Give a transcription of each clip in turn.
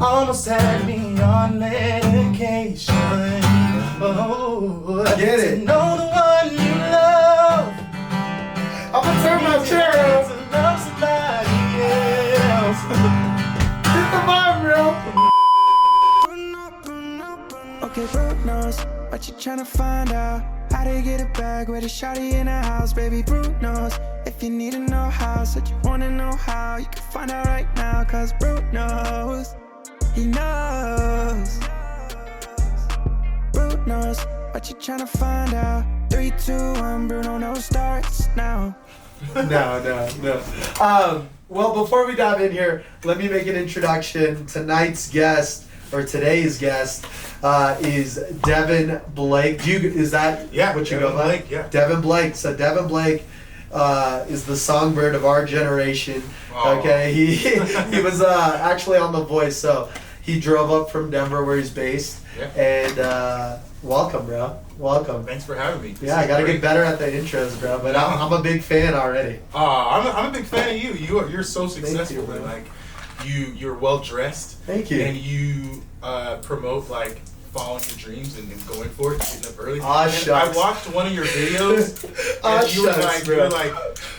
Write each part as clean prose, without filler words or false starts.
almost had me on medication. Oh, get it. To know the one you love. I'm gonna turn my chair up. To love somebody else. Hit the vibe, bro. Okay, BruKnows, what you tryna find out? How to get it back with a shawty in the house, baby. BruKnows, if you need to know how, said you wanna know how, you can find out right now, cause BruKnows, he knows. BruKnows, what you tryna find out? 3, 2, 1, BruKnows starts now. No. Well, before we dive in here, let me make an introduction. Tonight's guest, or today's guest, is Devan Blake. Is that what you go by? Blake, yeah. Devan Blake. So Devan Blake is the songbird of our generation. Aww. Okay, he was actually on The Voice, so he drove up from Denver where he's based. Yeah. And welcome, bro. Welcome. Thanks for having me. Yeah, I gotta get better at the intros, bro. But I'm a big fan already. I'm a big fan of you. You're so successful, Thank you, man. Like you're well dressed. Thank you. And you promote like following your dreams and going for it, getting up early. Aw, And shucks. I watched one of your videos, and you were like,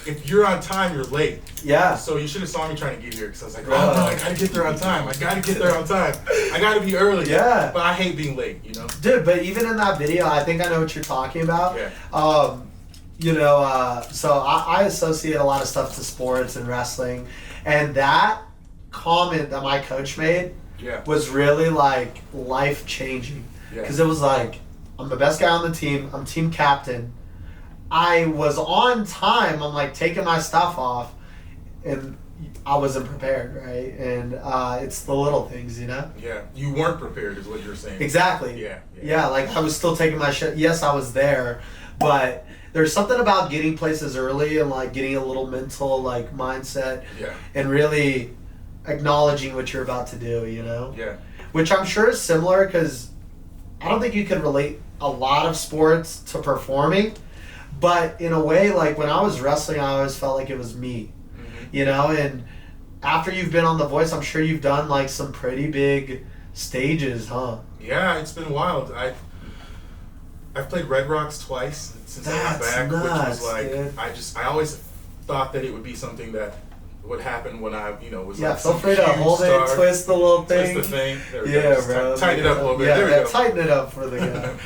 if you're on time, you're late. Yeah. So you should have saw me trying to get here, because I was like, Bro. oh no, I gotta get there on time. I gotta be early. Yeah. But I hate being late, you know. Dude, but even in that video, I think I know what you're talking about. Yeah. So I associate a lot of stuff to sports and wrestling, and that comment that my coach made was really like life changing, because it was like, I'm the best guy on the team, I'm team captain, I was on time, I'm like taking my stuff off, and I wasn't prepared, right? And it's the little things, you know? Yeah, you weren't prepared is what you're saying. Exactly. Yeah, like I was still taking my shit. Yes, I was there, but there's something about getting places early and like getting a little mental like mindset and really acknowledging what you're about to do, you know? Yeah. Which I'm sure is similar, because I don't think you could relate a lot of sports to performing, but in a way, like when I was wrestling, I always felt like it was me, you know? And after you've been on The Voice, I'm sure you've done like some pretty big stages, huh? Yeah, it's been wild. I've played Red Rocks twice since I got back, which was like, dude. I always thought that it would be something that would happen when I, was like feel free to hold it, twist the little thing. Twist the thing. There we go. Just Bro. Tighten it up a little bit. There we go. Tighten it up for the guy.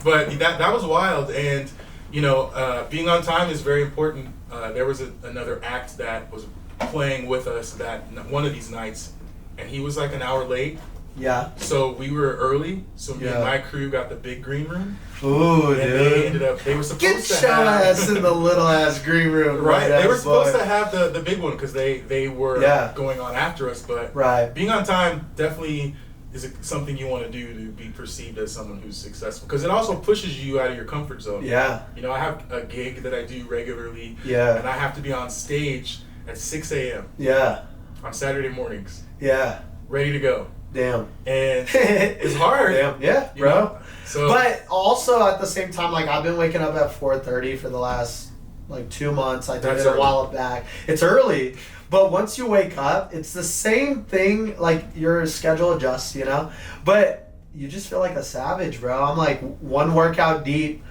But that was wild, and being on time is very important. There was another act that was playing with us that one of these nights, and he was like an hour late. Yeah. So we were early. So me and my crew got the big green room. Ooh, and dude. they were supposed Get to your have ass in the little ass green room. Right. They were supposed to have the big one, because they were going on after us. But being on time definitely is something you want to do to be perceived as someone who's successful, because it also pushes you out of your comfort zone. Yeah. I have a gig that I do regularly. Yeah. And I have to be on stage at 6 a.m. Yeah. On Saturday mornings. Yeah. Ready to go. Damn. And it's hard. Damn. Yeah, bro. So, but also at the same time, like I've been waking up at 4:30 for the last like 2 months. I did it a while back. It's early, but once you wake up, it's the same thing. Like your schedule adjusts, you know. But you just feel like a savage, bro. I'm like one workout deep,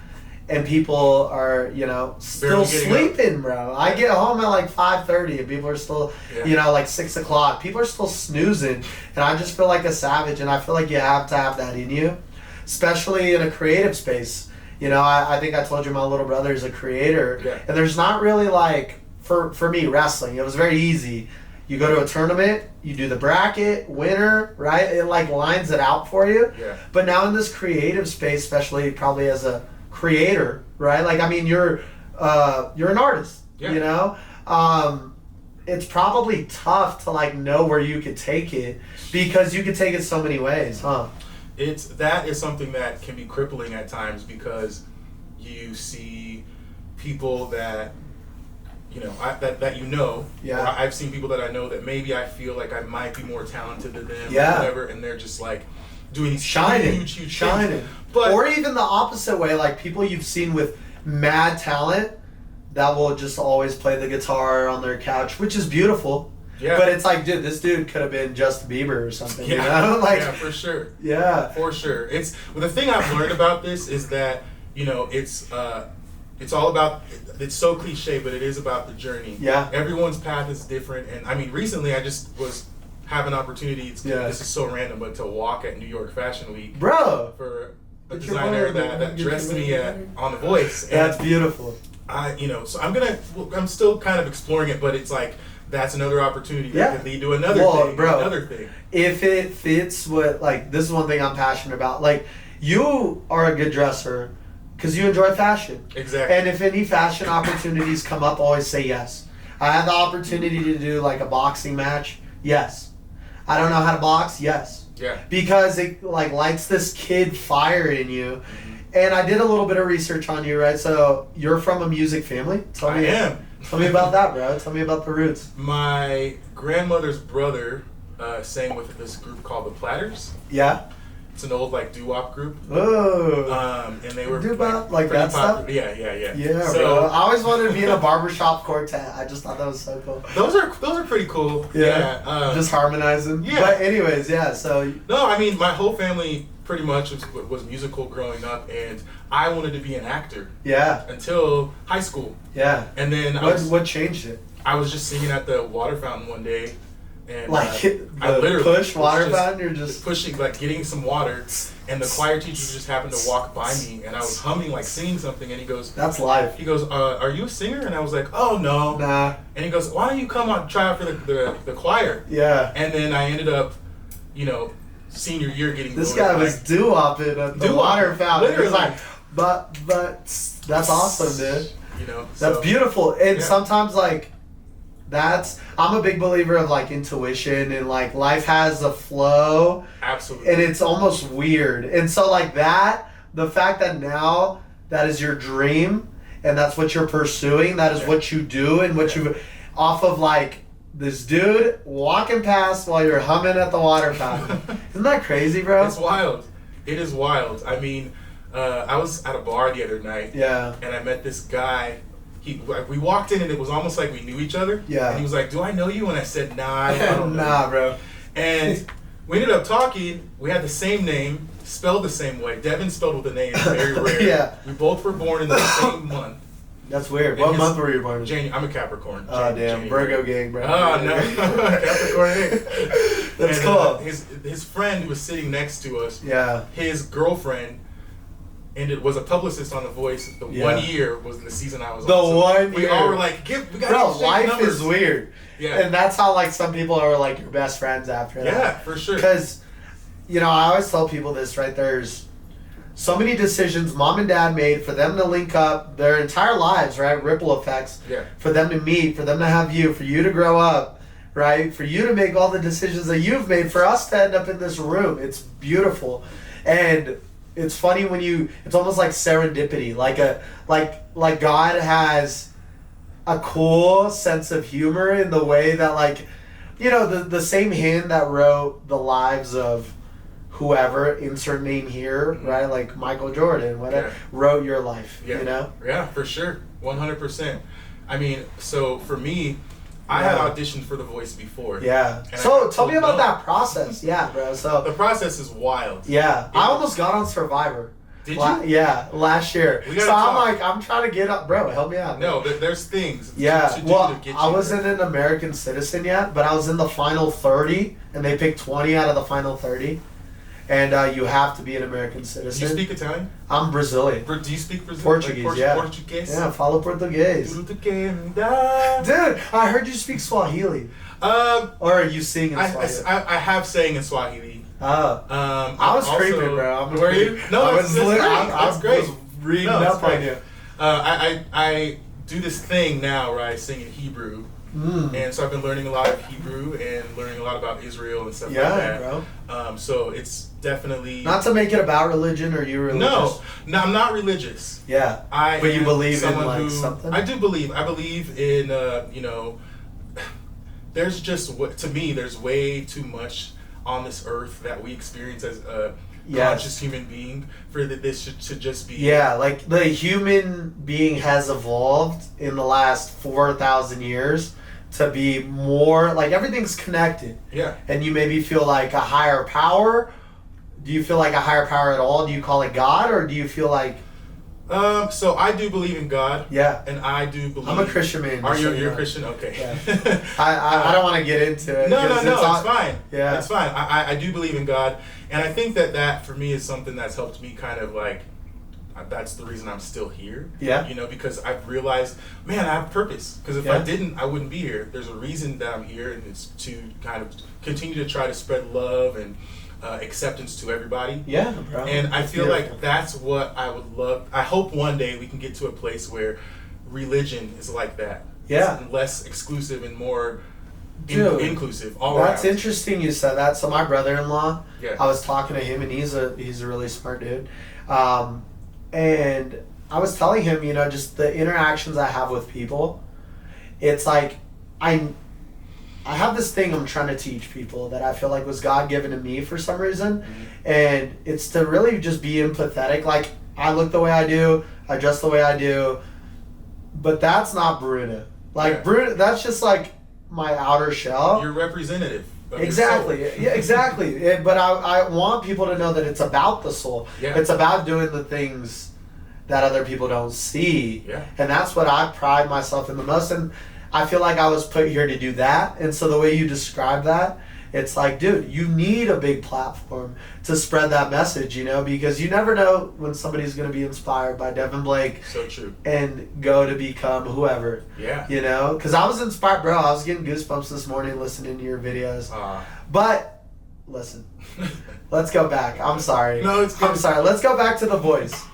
and people are, still sleeping, bro. I get home at like 5:30, and people are still, like 6 o'clock. People are still snoozing, and I just feel like a savage. And I feel like you have to have that in you, especially in a creative space. I think I told you my little brother is a creator, and there's not really like for me wrestling. It was very easy. You go to a tournament, you do the bracket, winner, right? It like lines it out for you. Yeah. But now in this creative space, especially probably as a creator, right? Like, I mean, you're an artist, it's probably tough to like know where you could take it, because you could take it so many ways, huh? That is something that can be crippling at times, because you see people that I've seen people that I know that maybe I feel like I might be more talented than them, or whatever, and they're just like doing these huge shining. But or even the opposite way, like people you've seen with mad talent that will just always play the guitar on their couch, which is beautiful. Yeah. But it's like, dude, this dude could have been Justin Bieber or something. Yeah. You know? Like, yeah, for sure. Yeah. For sure. The thing I've learned about this is that, it's all about, it's so cliche, but it is about the journey. Yeah. Everyone's path is different. And I mean, recently I just have an opportunity, this is so random, but to walk at New York Fashion Week. Bro. For a designer that dressed me on The Voice. And that's beautiful. So I'm still kind of exploring it, but it's like, that's another opportunity that could lead to another thing. If it fits this is one thing I'm passionate about. Like, you are a good dresser because you enjoy fashion. Exactly. And if any fashion opportunities come up, always say yes. I had the opportunity to do like a boxing match. Yes. I don't know how to box. Yes. Yeah. Because it lights this kid fire in you. Mm-hmm. And I did a little bit of research on you, right? So you're from a music family. I am. Tell me about that, bro. Tell me about the roots. My grandmother's brother sang with this group called the Platters. Yeah. It's an old doo-wop group. Oh. And they were doo-wop, like that stuff? Yeah. Yeah, so, bro. I always wanted to be in a barbershop quartet. I just thought that was so cool. Those are pretty cool. Yeah. Just harmonizing. Yeah. But anyways, yeah. So. No, I mean my whole family pretty much was musical growing up, and I wanted to be an actor. Yeah. Until high school. Yeah. And then what changed it? I was just singing at the water fountain one day, and I literally push water fountain. You're just pushing, getting some water, and the choir teacher just happened to walk by me, and I was humming, singing something, and he goes, "That's live." He goes, "Are you a singer?" And I was like, "Oh no, nah." And he goes, "Why don't you come out try out for the choir?" Yeah. And then I ended up, senior year getting. This guy was doo-wopping at the water fountain. Literally. He was like, but that's awesome, dude. That's beautiful, and sometimes I'm a big believer of intuition and life has a flow. Absolutely. And it's almost weird. And so the fact that now that is your dream and that's what you're pursuing, that is what you do and what you off of this dude walking past while you're humming at the water fountain. Isn't that crazy, bro? It's wild. It is wild. I mean, I was at a bar the other night. Yeah. And I met this guy. We walked in and it was almost like we knew each other. Yeah. And he was like, "Do I know you?" And I said, "Nah, I don't know." Nah, bro. And we ended up talking. We had the same name, spelled the same way. Devan spelled with a name, very rare. Yeah. We both were born in the same month. That's weird. What month were you born in? January. I'm a Capricorn. Oh, damn. Virgo gang, bro. Oh, no. Capricorn. That's cool. His friend who was sitting next to us, his girlfriend, was a publicist on The Voice. The 1 year was the season I was on. The 1 year. We all were like, we got bro, life is weird. Yeah. And that's how some people are your best friends after that. Yeah, for sure. Because, I always tell people this, right? There's so many decisions mom and dad made for them to link up their entire lives, right? Ripple effects. Yeah. For them to meet, for them to have you, for you to grow up, right? For you to make all the decisions that you've made, for us to end up in this room. It's beautiful. And it's funny when it's almost like serendipity. Like God has a cool sense of humor in the way that the same hand that wrote the lives of whoever, insert name here, right? Like Michael Jordan, whatever, wrote your life, Yeah, for sure. 100%. I mean, so for me, I had auditioned for The Voice before. Yeah. So tell me about that process. Yeah, bro. So the process is wild. Yeah. I almost got on Survivor. Did you? Yeah, last year. So I'm trying to get up, bro. Help me out. No, there's things. Yeah. To get I wasn't an American citizen yet, but I was in the final 30, and they picked 20 out of the final 30. And you have to be an American citizen. Do you speak Italian? I'm Brazilian. Do you speak Brazilian? Portuguese, Portuguese? Yeah, falo Portuguese. Dude, I heard you speak Swahili. Or are you sing in Swahili? I have sang in Swahili. Oh. I was creeping, bro. Were you? No, that's great. I was reading up on you. I do this thing now where I sing in Hebrew. And so I've been learning a lot of Hebrew and learning a lot about Israel and stuff like that. Yeah, bro. So it's definitely... Not to make it about religion, or you religious? No, I'm not religious. Yeah. But you believe in something? I do believe. I believe in, there's just, to me, there's way too much on this earth that we experience as a conscious human being for this to just be... Yeah, the human being has evolved in the last 4,000 years to be more, like, everything's connected. Yeah. And you maybe feel like a higher power. Do you feel like a higher power at all? Do you call it God, or do you feel like... So I do believe in God. Yeah. And I do believe... I'm a Christian man. You're a Christian? Okay. Yeah. I don't want to get into it. No, it's fine. Yeah. It's fine. I do believe in God. And I think that for me is something that's helped me kind of like... That's the reason I'm still here. Yeah. You know, because I've realized, man, I have purpose. Because if I didn't, I wouldn't be here. There's a reason that I'm here, and it's to kind of continue to try to spread love and acceptance to everybody. Yeah, bro. And I feel like that's what I would love. I hope one day we can get to a place where religion is like that. Yeah. It's less exclusive and more inclusive. That's interesting you said that. So my brother-in-law, yeah. I was talking to him, and he's a really smart dude. And I was telling him, you know, just the interactions I have with people, it's like I have this thing I'm trying to teach people that I feel like was God given to me for some reason. Mm-hmm. And it's to really just be empathetic. Like, I look the way I do, I dress the way I do, but that's not Bruno. Like, Bruno, that's just like my outer shell. You're representative. Exactly. Yeah, exactly. But I want people to know that it's about the soul. Yeah. It's about doing the things that other people don't see. Yeah. And that's what I pride myself in the most. And I feel like I was put here to do that. And so the way you describe that, it's like, dude, you need a big platform to spread that message, you know, because you never know when somebody's going to be inspired by Devan Blake. So true. And go to become whoever. Yeah. You know, because I was inspired, bro. I was getting goosebumps this morning listening to your videos. But listen, let's go back. I'm sorry. No, it's good. I'm sorry. Let's go back to The Voice.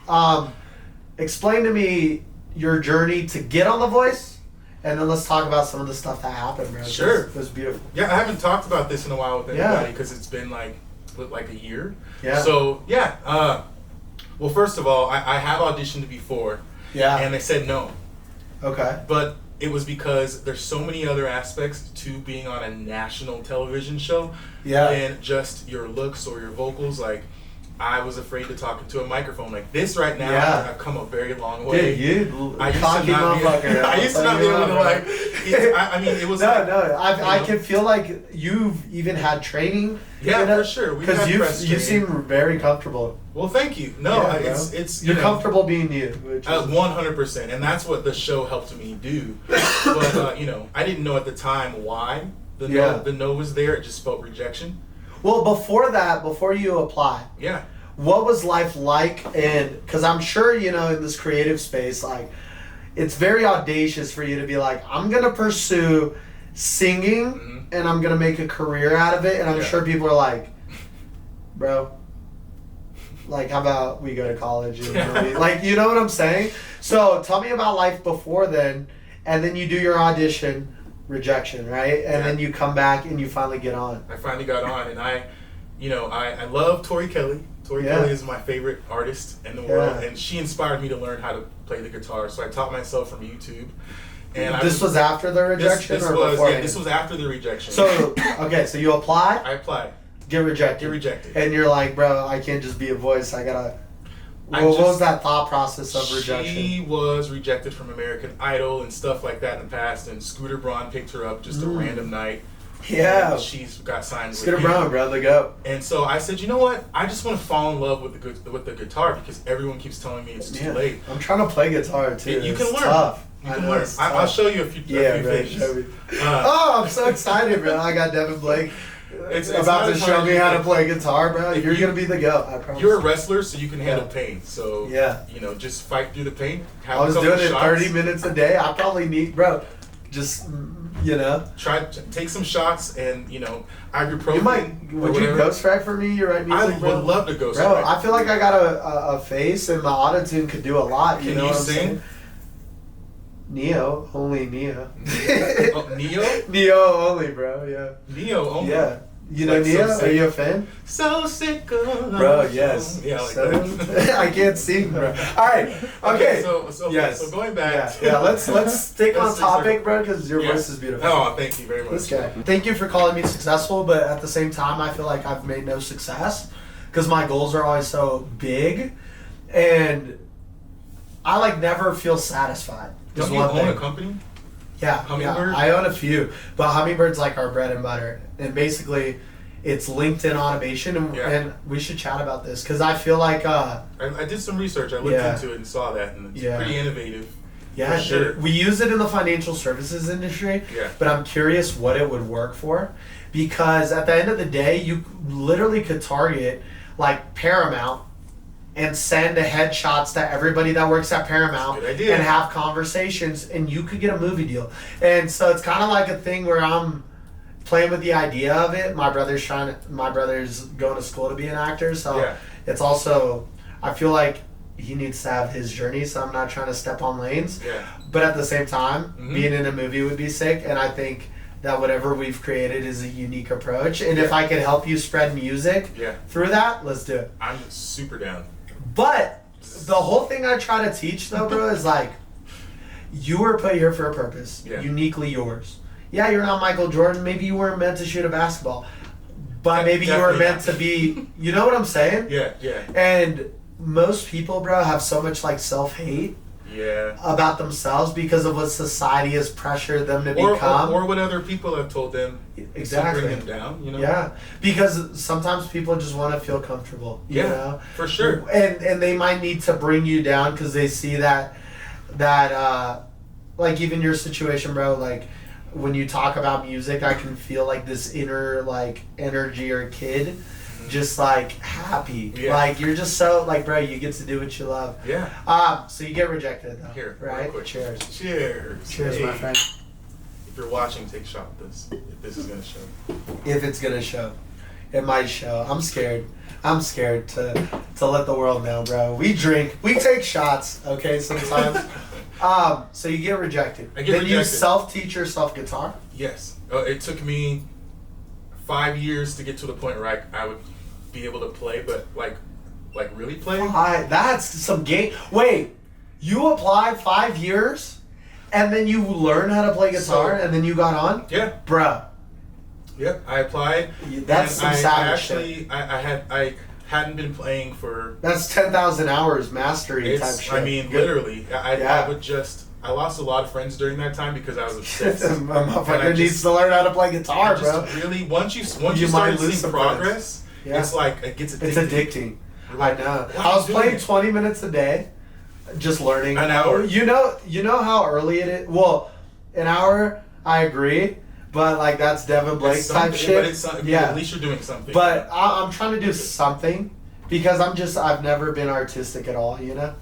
Explain to me your journey to get on The Voice, and then let's talk about some of the stuff that happened, bro. Sure. It was beautiful. Yeah, I haven't talked about this in a while with anybody because it's been like a year. Yeah. So, yeah. Well, first of all, I have auditioned before. Yeah. And they said no. Okay. But it was because there's so many other aspects to being on a national television show than just your looks or your vocals. Like, I was afraid to talk into a microphone like this right now. Yeah. I've come a very long way. Dude, I used to not be able to like. I mean, it was. I can feel like you've even had training. Yeah, for sure. Because you seem very comfortable. Well, thank you. No, it's you're comfortable being you. 100%, and that's what the show helped me do. But you know, I didn't know at the time why the no was there. It just felt rejection. Well, before you apply, what was life like? And because I'm sure, you know, in this creative space, like, it's very audacious for you to be like, I'm gonna pursue singing and I'm gonna make a career out of it. And I'm sure people are like, bro, like, how about we go to college? And like, you know what I'm saying? So tell me about life before then, and then you do your audition. Rejection, right? And then you come back and you finally get on. I finally got on, and I love Tori Kelly. Tori Kelly is my favorite artist in the world, and she inspired me to learn how to play the guitar. So I taught myself from YouTube. And this was after the rejection, this was after the rejection. So okay, so you apply. I applied. Get rejected. And you're like, bro, I can't just be a voice. I gotta. What was that thought process of rejection? She was rejected from American Idol and stuff like that in the past, and Scooter Braun picked her up just a random night. Yeah. She's got signed Scooter Braun, bro, the GOAT. And so I said, you know what? I just want to fall in love with the guitar because everyone keeps telling me it's too late. I'm trying to play guitar too. You can learn. Tough. You can learn. I'll show you a few things. Show me. I'm so excited, bro. I got Devan Blake. It's about to show me how to play guitar, bro. You're gonna be the GOAT, I promise. You're a wrestler, so you can handle pain. So you know, just fight through the pain. I was doing it 30 minutes a day. I probably need, bro. Just you know, take some shots, and you know, ibuprofen. Would you ghostwrite for me? You write music, bro? I would love to ghostwrite. Bro, I feel like I got a face, and my autotune could do a lot. Can you sing? Saying? Neo, only Neo. Neo? Neo only, bro. Yeah. Neo only. Yeah. You know Neo? Are you a fan? So sick of bro, yes. Yeah, like that. I can't sing, bro. All right. Okay. So going back. Yeah. Let's stick on topic, bro, because your voice is beautiful. Oh, thank you very much. This guy. Thank you for calling me successful, but at the same time, I feel like I've made no success because my goals are always so big, and I never feel satisfied. Don't you own a company? Yeah, Hummingbird? Yeah, I own a few, but Hummingbird's like our bread and butter, and basically, it's LinkedIn automation, and we should chat about this because I feel like I did some research. I looked into it and saw that, and it's pretty innovative. Yeah, sure. We use it in the financial services industry, but I'm curious what it would work for, because at the end of the day, you literally could target like Paramount and send headshots to everybody that works at Paramount and have conversations, and you could get a movie deal. And so it's kind of like a thing where I'm playing with the idea of it. My brother's going to school to be an actor, so it's also, I feel like he needs to have his journey, so I'm not trying to step on lanes. Yeah. But at the same time, being in a movie would be sick, and I think that whatever we've created is a unique approach. And if I could help you spread music through that, let's do it. I'm super down. But the whole thing I try to teach, though, bro, is like, you were put here for a purpose, uniquely yours. Yeah, you're not Michael Jordan. Maybe you weren't meant to shoot a basketball, but maybe you were meant to be. You know what I'm saying? Yeah. And most people, bro, have so much like self-hate about themselves because of what society has pressured them to become, or what other people have told them to bring them down. You know? Yeah, because sometimes people just want to feel comfortable. You know? For sure. And they might need to bring you down because they see that like even your situation, bro, like. When you talk about music, I can feel like this inner like energy or kid, just like happy. Yeah. Like you're just so like, bro, you get to do what you love. Yeah. So you get rejected though. Here, right? Cheers. Cheers, my friend. If you're watching, take a shot at this. If this is gonna show. If it's gonna show, it might show. I'm scared to let the world know, bro. We drink, we take shots. Okay, sometimes. So you get rejected. You self-teach yourself guitar? Yes. It took me 5 years to get to the point where I would be able to play, but like really play. That's some game. Wait, you applied 5 years, and then you learn how to play guitar, and then you got on? Yeah. Bruh. Yep, I applied. That's some savage shit. I hadn't been playing for... That's 10,000 hours mastery type shit. I mean, literally. I lost a lot of friends during that time because I was obsessed. My motherfucker needs to learn how to play guitar, bro. Really, once you start seeing progress, it's like, it gets addicting. It's addicting. I know. I was playing 20 minutes a day, just learning. An hour. You know how early it is? Well, an hour, I agree. But like that's Devan Blake type shit. But at least you're doing something. But I'm trying to do something because I've never been artistic at all, you know.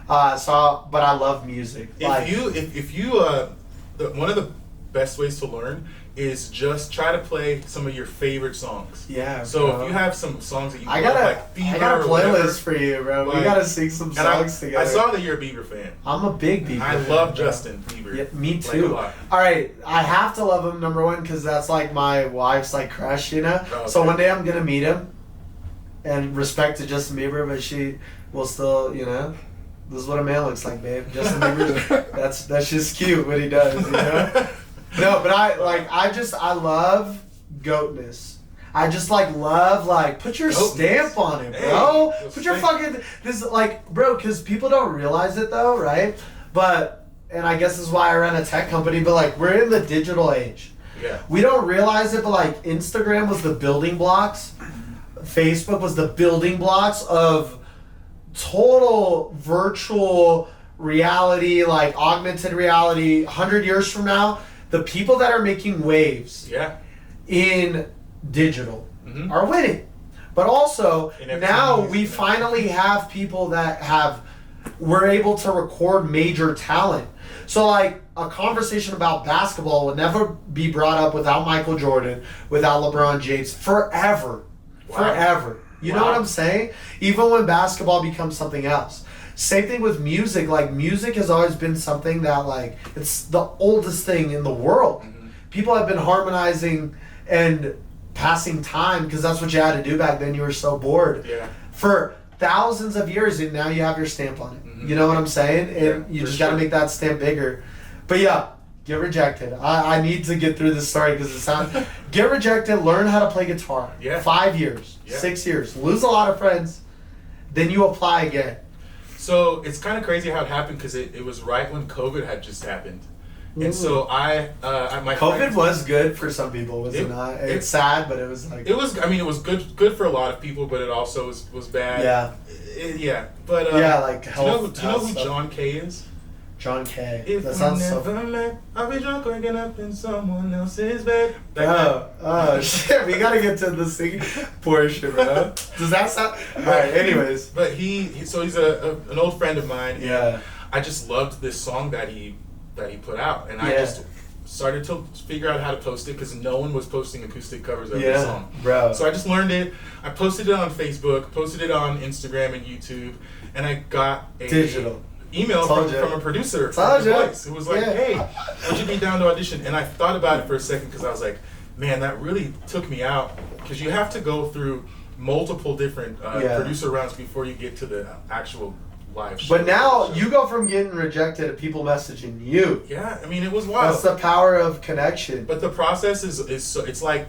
But I love music. If you one of the best ways to learn is just try to play some of your favorite songs. Yeah. So if you have some songs that you I got a playlist for you, bro. We gotta sing some songs together. I saw that you're a Bieber fan. I'm a big Bieber fan. I love Justin Bieber. Yeah, me too. All right, I have to love him number one because that's like my wife's like crush, you know. Oh, okay. So one day I'm gonna meet him, and respect to Justin Bieber, but she will still, you know. This is what a man looks like, babe. Justin Bieber. That's just cute what he does, you know. No, but I love goatness. I just love put your stamp on it, bro. Put your fucking bro, because people don't realize it though, right? And I guess this is why I run a tech company. But we're in the digital age. Yeah. We don't realize it, but Instagram was the building blocks. Facebook was the building blocks of total virtual reality, augmented reality. 100 years from now, the people that are making waves in digital are winning. But also, now we finally have people that we're able to record major talent. So a conversation about basketball would never be brought up without Michael Jordan, without LeBron James, forever. Wow. Forever. You know what I'm saying? Even when basketball becomes something else. Same thing with music. Music has always been something that, it's the oldest thing in the world. Mm-hmm. People have been harmonizing and passing time because that's what you had to do back then. You were so bored. Yeah. For thousands of years, and now you have your stamp on it. Mm-hmm. You know what I'm saying? And you just got to make that stamp bigger. But yeah, get rejected. I need to get through this story because it sounds... Get rejected, learn how to play guitar. Yeah. 5 years, 6 years. Lose a lot of friends. Then you apply again. So it's kind of crazy how it happened because it was right when COVID had just happened. And so my COVID friend, was good for some people, was it not? It's sad, but it was like... It was good for a lot of people, but it also was bad. Yeah. But like health. Do you know who John K is? John K. If that sounds so... I'll be drunk waking up in someone else's bed. Oh, shit. We gotta get to the singing portion, bro. Does that sound... Alright, anyways. But he's an old friend of mine. Yeah. I just loved this song that he put out. And I just started to figure out how to post it because no one was posting acoustic covers of this song. Bro. So I just learned it. I posted it on Facebook, posted it on Instagram and YouTube, and I got a... Digital. Email from a producer from The Voice who was like, hey, would you be down to audition? And I thought about it for a second because I was like, man, that really took me out because you have to go through multiple different producer rounds before you get to the actual live show. But now you go from getting rejected to people messaging you. Yeah, I mean, it was wild. That's the power of connection. But the process is so, it's like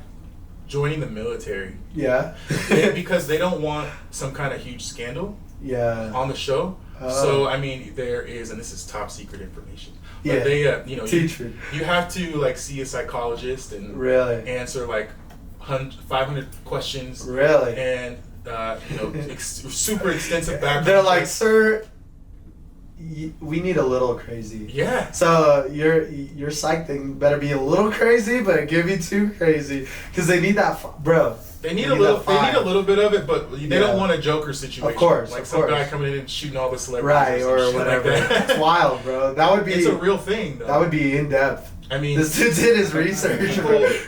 joining the military. Yeah. Because they don't want some kind of huge scandal on the show. So, I mean, there is, and this is top secret information, but they, you have to, like, see a psychologist and answer, like, 500 questions. Really? And, super extensive background. They're like, sir, we need a little crazy. Yeah. So, your psych thing better be a little crazy, but it can't be too crazy. Because they need that, bro. They need a little bit of it, but they don't want a Joker situation. Of course, like some guy coming in and shooting all the celebrities, right, or whatever. It's wild, bro. That would be. It's a real thing, though. That would be in depth. I mean, this dude did his research.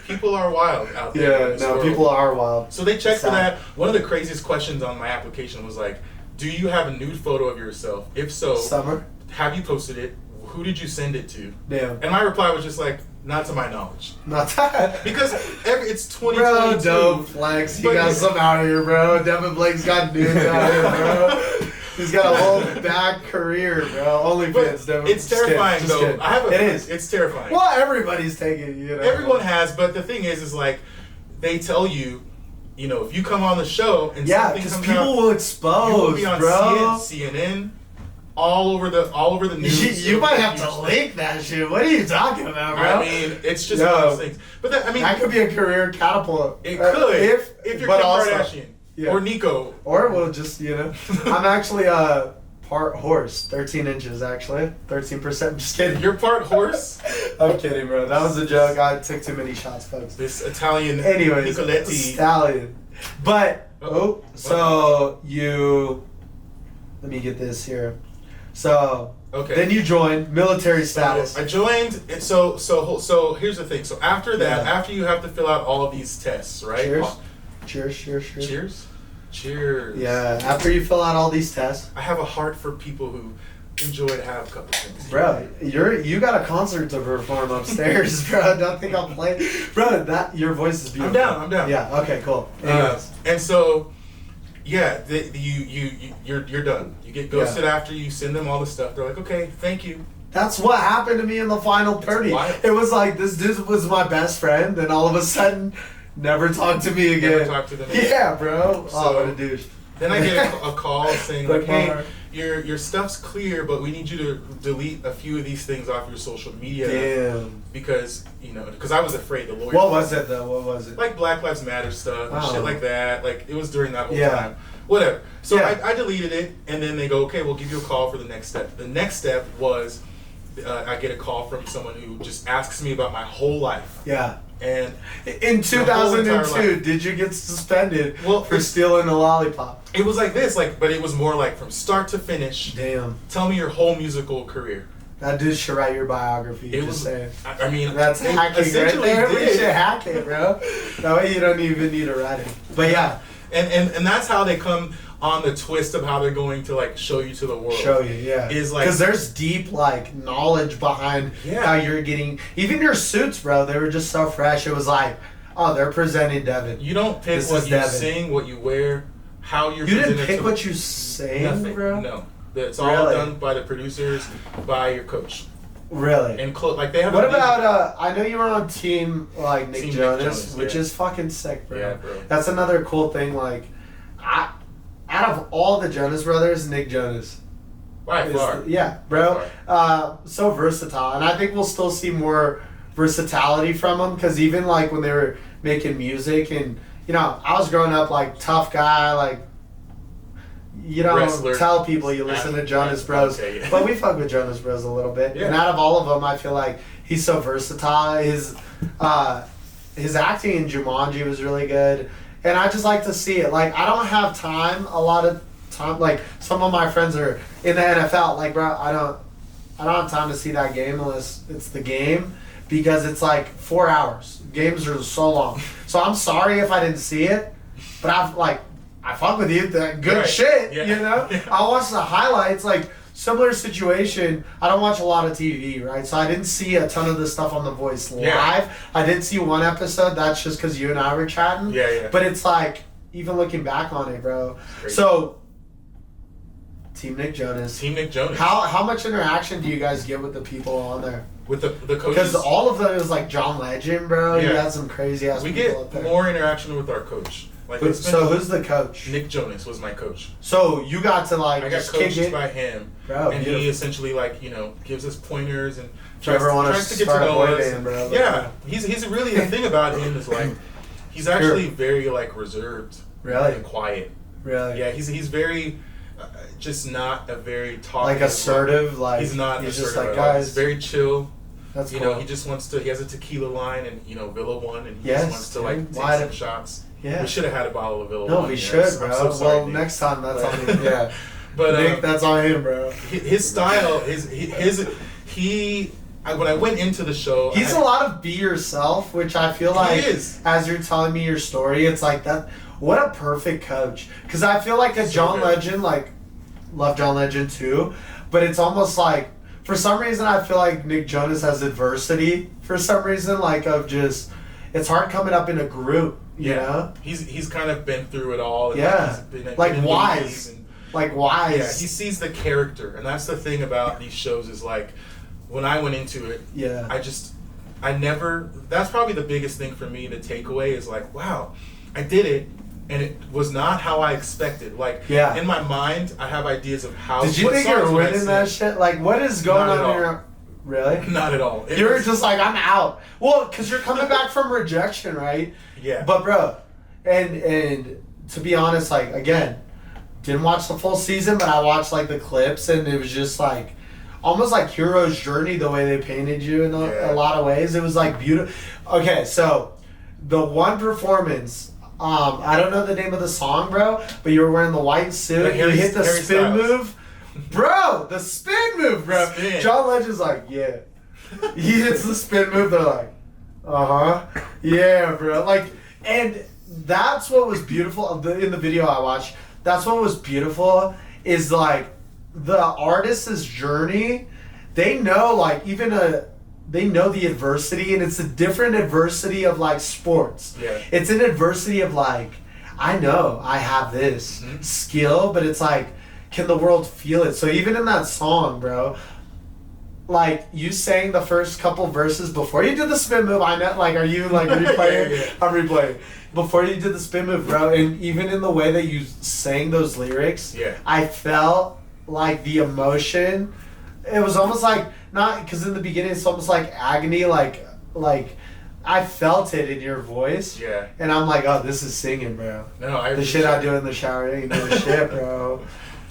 People are wild out there. Yeah, people are wild. So they checked for that. One of the craziest questions on my application was like, "Do you have a nude photo of yourself? If so, have you posted it? Who did you send it to?" Damn. And my reply was just like, "Not to my knowledge." Not that. Because it's 2022. Bro, dope flex. You got some out here, bro. Devan Blake's got nudes out here, bro. He's got a whole back career, bro. OnlyFans, Devan. It's terrifying, though. It is. It's terrifying. Well, everybody's taking, you know. Everyone has, but the thing is like, they tell you, if you come on the show and something comes out, people will expose, you will be on bro. CNN. All over the news. You might have to link that shit. What are you talking about, bro? I mean, it's just one of those things. But that could be a career catapult. It could if you're Kim Kardashian or Nico, or we'll just I'm actually part horse, 13 inches actually, 13%. Just kidding. You're part horse. I'm kidding, bro. That was a joke. I took too many shots, folks. This Italian. Anyways, Nicoletti. Italian. But let me get this here. So then you joined military status. I joined. So here's the thing. So after that, after you have to fill out all of these tests, right? Cheers. Yeah. After you fill out all these tests, I have a heart for people who enjoy to have a couple things. Bro, you got a concert to perform upstairs, bro. Don't think I'm playing, bro. Your voice is beautiful. I'm down. Yeah. Okay. Cool. And so. Yeah, you're done. You get ghosted after you send them all the stuff. They're like, okay, thank you. That's what happened to me in the final 30. It was like, this dude was my best friend, and all of a sudden, never talked to me again. Never talked to them again. Yeah, bro. So, what a douche. Then I get a call saying, like, hey, your stuff's clear, but we need you to delete a few of these things off your social media. Damn. Because, because I was afraid the lawyer. What was it, though? What was it? Like Black Lives Matter stuff and shit like that. Like, it was during that whole time. Whatever. So I deleted it, and then they go, okay, we'll give you a call for the next step. The next step was I get a call from someone who just asks me about my whole life. Yeah. And in 2002, did you get suspended for stealing a lollipop? It was like this, but it was more like from start to finish. Damn. Tell me your whole musical career. That dude should write your biography. It was saying. I mean, that's hacking right there. We should hack it, bro. That way you don't even need to write it. But yeah. And that's how they come on the twist of how they're going to like show you to the world. Show you, yeah. Is like because there's deep like knowledge behind how you're getting even your suits, bro. They were just so fresh. It was like, oh, they're presenting Devan. You don't pick what you sing, what you wear, how you're. You didn't pick what you sing, nothing, bro. No, it's all done by the producers, by your coach. Really? And like they have. What about I know you were on Team like Nick Jonas, which is fucking sick, bro. Yeah, bro. That's another cool thing. Like, out of all the Jonas Brothers, Nick Jonas. By far. Yeah, bro. So versatile. And I think we'll still see more versatility from him, because even like when they were making music, and you know, I was growing up like tough guy, like you don't wrestler. Tell people you listen to Jonas Bros. Okay, yeah. But we fuck with Jonas Bros a little bit. Yeah. And out of all of them, I feel like he's so versatile. His acting in Jumanji was really good. And I just like to see it. Like, I don't have time, a lot of time. Like, some of my friends are in the NFL. Like, bro, I don't have time to see that game unless it's the game, because it's like 4 hours. Games are so long. So I'm sorry if I didn't see it, but I fuck with you. That good shit, you know? Yeah. I watch the highlights, like, similar situation. I don't watch a lot of TV, right? So I didn't see a ton of the stuff on The Voice live. Yeah. I did see one episode. That's just because you and I were chatting. Yeah. But it's like, even looking back on it, bro. So, Team Nick Jonas. How much interaction do you guys get with the people on there? With the coaches? Because all of them is like John Legend, bro. Yeah. You had some crazy ass people get up there. more interaction with our coach. Like, so who's the coach? Nick Jonas was my coach. So you got to like I got just coached kick it by him, bro, and he essentially like, you know, gives us pointers and tries to get to know us. Band, bro, yeah, he's really, the thing about him is like he's actually very like reserved, and quiet. Really? Yeah, he's very just not a very talkative, like assertive. Like he's not he's assertive just like, at all. guys, He's very chill. That's you cool. know, he just wants to. He has a tequila line, and you know, Villa won, and he just wants to like take some shots. Yeah. We should have had a bottle of Villa. No, we should, bro. I'm so sorry, well, next time that's on him. Yeah. But Nick, that's on him, bro. His style, when I went into the show, he's a lot of be yourself, which I feel like as you're telling me your story, it's like that. What a perfect coach. Because I feel like John Legend, like, love John Legend too, but it's almost like, for some reason, I feel like Nick Jonas has adversity. For some reason, like, of just, it's hard coming up in a group, you know? He's kind of been through it all. And like wise. Like wise. Yeah, he sees the character, and that's the thing about these shows is like, when I went into it, that's probably the biggest thing for me to take away is like, wow, I did it, and it was not how I expected. Like, in my mind, I have ideas of how. Did you think you were winning that shit? Like, what is going on here? Really? Not at all. You were just like, I'm out. Well, because you're coming back from rejection, right? Yeah. But, bro, and to be honest, like, again, didn't watch the full season, but I watched, like, the clips, and it was just, like, almost like hero's journey, the way they painted you in a lot of ways. It was, like, beautiful. Okay, so the one performance, I don't know the name of the song, bro, but you were wearing the white suit. You hit the spin move. Bro, the spin move, bro. Spin. John Legend's like, yeah. He hits the spin move. They're like, yeah, bro. Like, and that's what was beautiful in the video I watched. That's what was beautiful is like the artist's journey. They know, like, they know the adversity, and it's a different adversity of like sports. Yeah. It's an adversity of like, I know I have this skill, but it's like, can the world feel it? So even in that song, bro, like you sang the first couple verses before you did the spin move. I know, like, are you like replaying? Yeah. I'm replaying. Before you did the spin move, bro, and even in the way that you sang those lyrics, I felt like the emotion. It was almost like, not because in the beginning it's almost like agony, like I felt it in your voice. Yeah. And I'm like, oh, this is singing, bro. No, the shit I do in the shower ain't no shit, bro.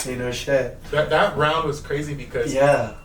Ain't no shit. That round was crazy because I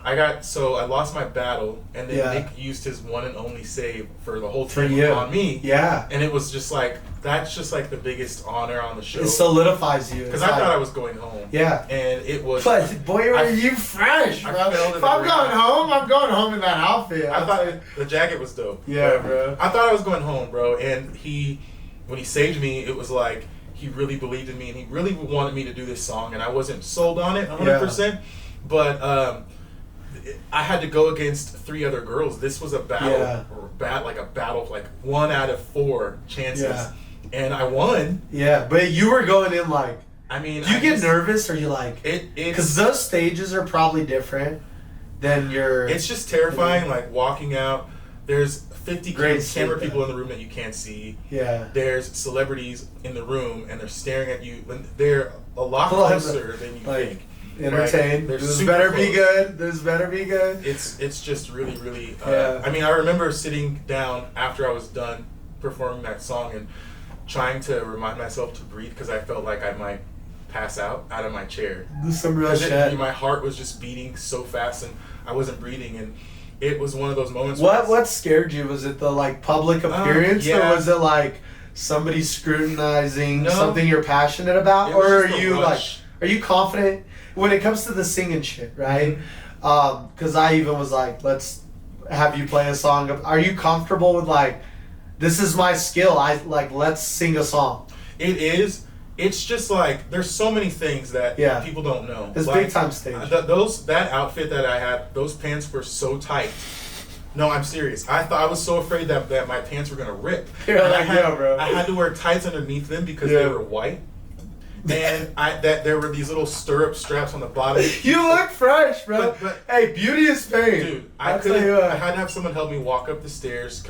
lost my battle, and then Nick used his one and only save for the whole team on me. Yeah. And it was just like, that's just like the biggest honor on the show. It solidifies you. Because I thought I was going home. Yeah. And it was. But boy, were you fresh, bro. If I'm going home in that outfit. I thought the jacket was dope. Yeah, bro. I thought I was going home, bro. And when he saved me, it was like, he really believed in me, and he really wanted me to do this song, and I wasn't sold on it 100%. But I had to go against 3 other girls. This was a battle, like 1 out of 4 chances, and I won. Yeah, but you were going in like. I mean, do you get nervous, or you like? Because those stages are probably different than your. It's just terrifying, like walking out. There's 50 camera people in the room that you can't see. Yeah. There's celebrities in the room, and they're staring at you. They're a lot closer than you think. entertain. Right? This better be good. This better be good. It's just really, really. I mean, I remember sitting down after I was done performing that song and trying to remind myself to breathe because I felt like I might pass out of my chair. This is some real shit. My heart was just beating so fast and I wasn't breathing, and it was one of those moments. What scared you? Was it the like public appearance, or was it like somebody scrutinizing something you're passionate about, or are you are you confident when it comes to the singing shit, right? Because I even was like, let's have you play a song. Are you comfortable with like, this is my skill? Let's sing a song. It is. It's just like there's so many things that people don't know. It's big time stage. That outfit that I had, those pants were so tight. No, I'm serious. I was so afraid that my pants were gonna rip. You're like, bro. I had to wear tights underneath them because they were white. And there were these little stirrup straps on the bottom. You look fresh, bro. But hey, beauty is pain. Dude, I had to have someone help me walk up the stairs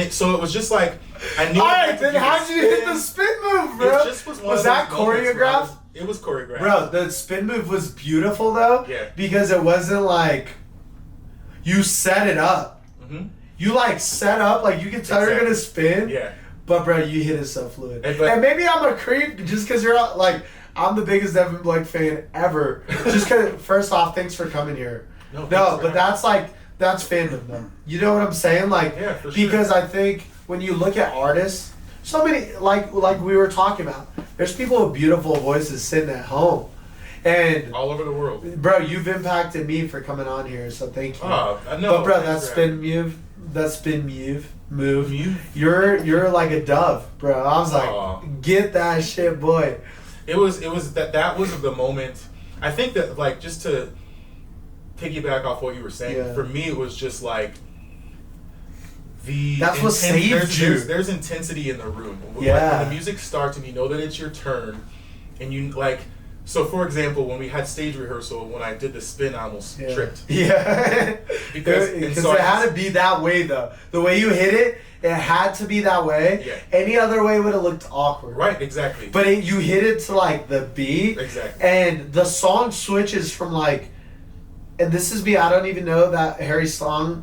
so it was just like I knew. Alright, then how'd you hit the spin move, bro? It just was that choreographed? It was choreographed. Bro, the spin move was beautiful though. Yeah. Because it wasn't like you set it up. Mm-hmm. You like set up, like you can tell you're gonna spin. Yeah. But bro, you hit it so fluid. And maybe I'm a creep just because you're like, I'm the biggest Devan Blake fan ever. Just because, first off, thanks for coming here. No, but that's fandom though. You know what I'm saying? Like, for because sure. I think when you look at artists, so many, like we were talking about, there's people with beautiful voices sitting at home. And all over the world. Bro, you've impacted me for coming on here, so thank you. No, but bro, that spin move, you're like a dove, bro. I was like, get that shit, boy. That was the moment. I think that, like, just to piggyback off what you were saying, for me it was just like that's what saved you. There's intensity in the room. Yeah. Like, when the music starts and you know that it's your turn, and you like. So, for example, when we had stage rehearsal, when I did the spin, I almost tripped. Yeah. because it had to be that way, though. The way you hit it, it had to be that way. Yeah. Any other way would have looked awkward. Right, exactly. But you hit it to, like, the beat. Exactly. And the song switches from, like... And this is me, I don't even know that Harry Styles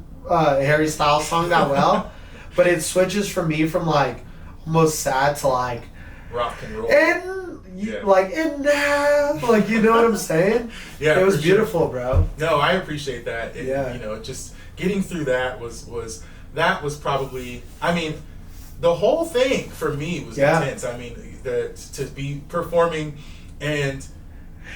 song that well. But it switches from me from, like, almost sad to, like... rock and roll. Like, and now, like, you know what I'm saying? Yeah, it was beautiful, bro. No, I appreciate that. And, you know, just getting through that was probably. I mean, the whole thing for me was intense. I mean, to be performing, and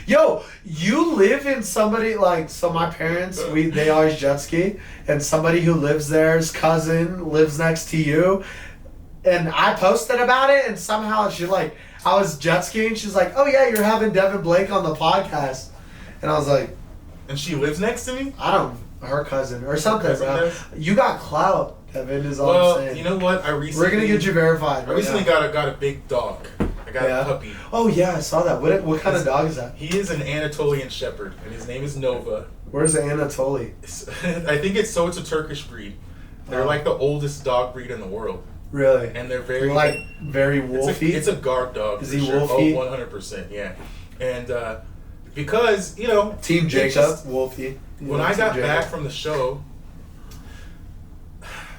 yo, you live in somebody like my parents. They always jet ski, and somebody who lives there's cousin lives next to you, and I posted about it, and somehow she like. I was jet skiing. She's like, "Oh yeah, you're having Devan Blake on the podcast," and I was like, "And she lives next to me?" Her cousin or something. Bro. You got clout, Devan. Is all I'm saying. Well, you know what? We're gonna get you verified. I recently got a big dog. I got a puppy. Oh yeah, I saw that. What kind of dog is that? He is an Anatolian Shepherd, and his name is Nova. Where's Anatoly? I think it's a Turkish breed. They're like the oldest dog breed in the world. Really? And they're very wolfy. It's a guard dog. Is he wolfy? 100%, yeah. And because Team Jacob wolfy. When I got back from the show,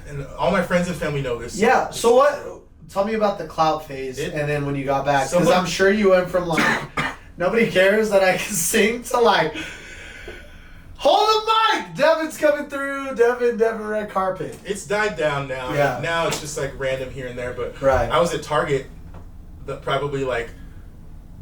and all my friends and family know this. Yeah. So what? Tell me about the clout phase, and then when you got back, because I'm sure you went from like nobody cares that I can sing to like. Hold the mic! Devan's coming through. Devan red carpet. It's died down now. Yeah. Now it's just like random here and there. But right. I was at Target probably like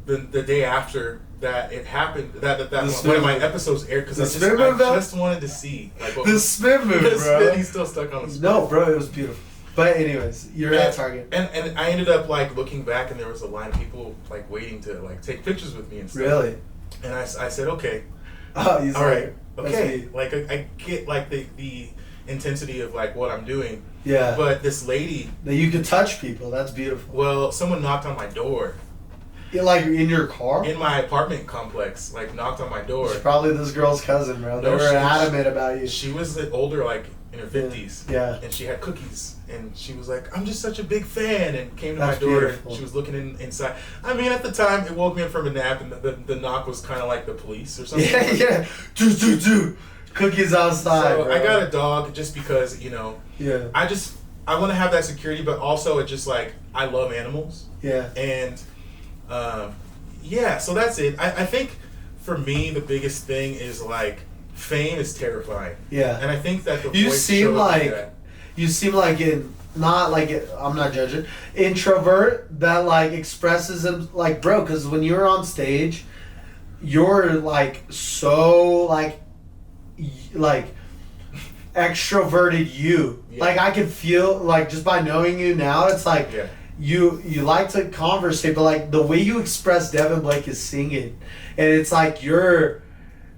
the day after that it happened. That one of my episodes aired because I just wanted to see like the spin move, bro. Spin, he's still stuck on the spin. No, bro, it was beautiful. But anyways, you're at Target. And I ended up like looking back and there was a line of people like waiting to like take pictures with me and stuff. Really? And I said, okay. Oh, he's all right. Okay, like I get like the intensity of like what I'm doing. Yeah. But this lady that you could touch people. That's beautiful. Well, someone knocked on my door. Yeah, like in your car? In my apartment complex, like knocked on my door. It's probably this girl's cousin, bro. They were adamant about you. She was older, like in her 50s. Yeah. And she had cookies. And she was like, I'm just such a big fan. And came to That's my door. beautiful. And she was looking inside. I mean, at the time, it woke me up from a nap. And the knock was kind of like the police or something. Yeah. Do. Cookies outside. So bro. I got a dog just because, Yeah. I want to have that security, but also it just like, I love animals. Yeah. And, so that's it. I think for me, the biggest thing is like, fame is terrifying. Yeah. And I think that the You voice seem showed me like that. I'm not judging, introvert that like expresses him like, bro, because when you're on stage, you're like so like extroverted you. Yeah. Like I can feel like just by knowing you now, it's like you like to conversate, but like the way you express Devan Blake is singing, and it's like you're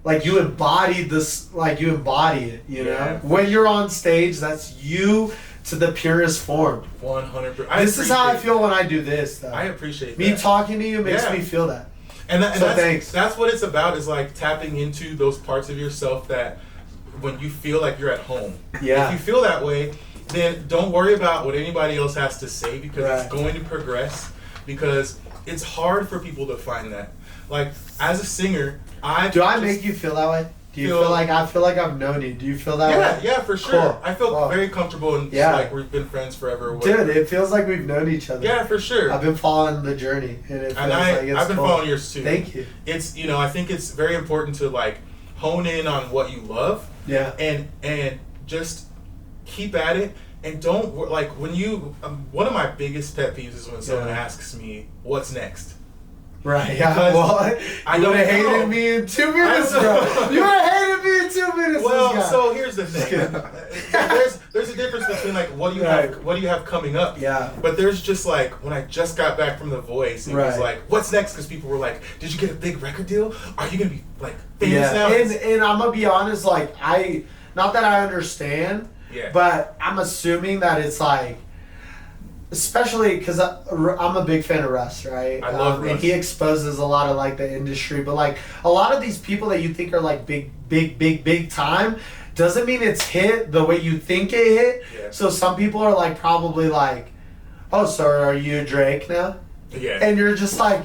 like you embody this, like you embody it, know? When you're on stage, that's you to the purest form. 100%. This is how I feel when I do this, though. I appreciate me that. talking to you makes me feel that. And thanks. That's what it's about, is like tapping into those parts of yourself that when you feel like you're at home. Yeah. If you feel that way, then don't worry about what anybody else has to say, because Right. it's going to progress, because it's hard for people to find that. Like, as a singer, Do I make you feel that way? Do you feel like I've known you? Do you feel that way? Yeah, for sure. Cool. I feel very comfortable and just like we've been friends forever. Dude, it feels like we've known each other. Yeah, for sure. I've been following the journey, and it feels I've been cool. following yours too. Thank you. It's I think it's very important to like hone in on what you love. Yeah. And just keep at it, and don't like when you. One of my biggest pet peeves is when someone asks me what's next. Right, yeah. Because Well, I you would have don't know. hated me in 2 minutes, bro. You would have hated me in 2 minutes. Well, so here's the thing. there's a difference between like what do you have coming up. Yeah. But there's just like when I just got back from The Voice, it was like, what's next? Because people were like, did you get a big record deal? Are you gonna be like famous now? And I'm gonna be honest, like not that I understand, but I'm assuming that it's like. Especially because I'm a big fan of Russ, right? I love Russ. And he exposes a lot of like the industry, but like a lot of these people that you think are like big time, doesn't mean it's hit the way you think it hit. Yeah. So some people are like probably like, oh, so are you Drake now? Yeah. And you're just like,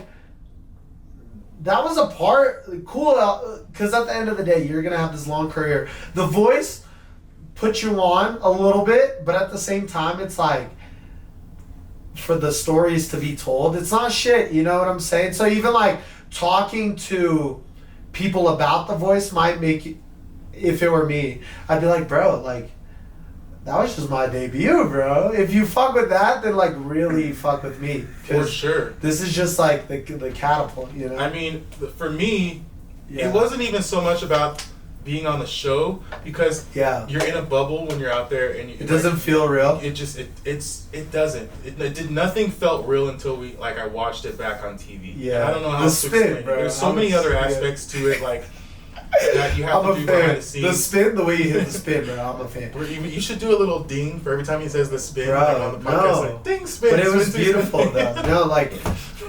that was a part cool, because at the end of the day, you're gonna have this long career. The Voice puts you on a little bit, but at the same time, it's like, for the stories to be told, it's not shit, you know what I'm saying? So even like talking to people about The Voice might make you, if it were me, I'd be like, bro, like that was just my debut, bro. If you fuck with that, then like really fuck with me. For sure. This is just like the catapult, you know? I mean, for me, it wasn't even so much about being on the show, because you're in a bubble when you're out there, and it doesn't feel real. It just it doesn't. It did nothing felt real until I watched it back on TV. Yeah, and I don't know how the to spin, explain bro. it. There's so many other aspects to it, like that you have to do behind the scenes. The spin, the way you hit the spin, bro. I'm a fan. You should do a little ding for every time he says the spin, bro, like on the podcast, like ding spin. But it was spin, beautiful spin. though. No, like,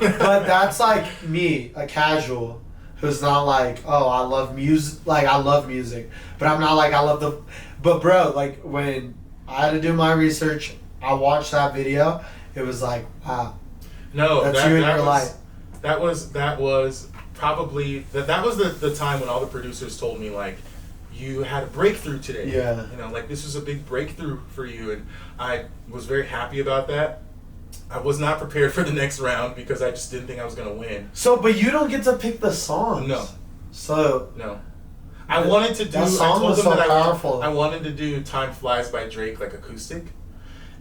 but that's like me, a casual. Who's not like, oh, I love music, like I love music, but I'm not like I love the, but bro, like when I had to do my research, I watched that video, it was like, wow, no, that's you in your life. That was probably that was the time when all the producers told me like, you had a breakthrough today. Yeah. Like this was a big breakthrough for you, and I was very happy about that. I was not prepared for the next round because I just didn't think I was going to win. So, but you don't get to pick the songs. No. So. No. I wanted to do. That song was so powerful. I wanted to do "Time Flies" by Drake, like acoustic,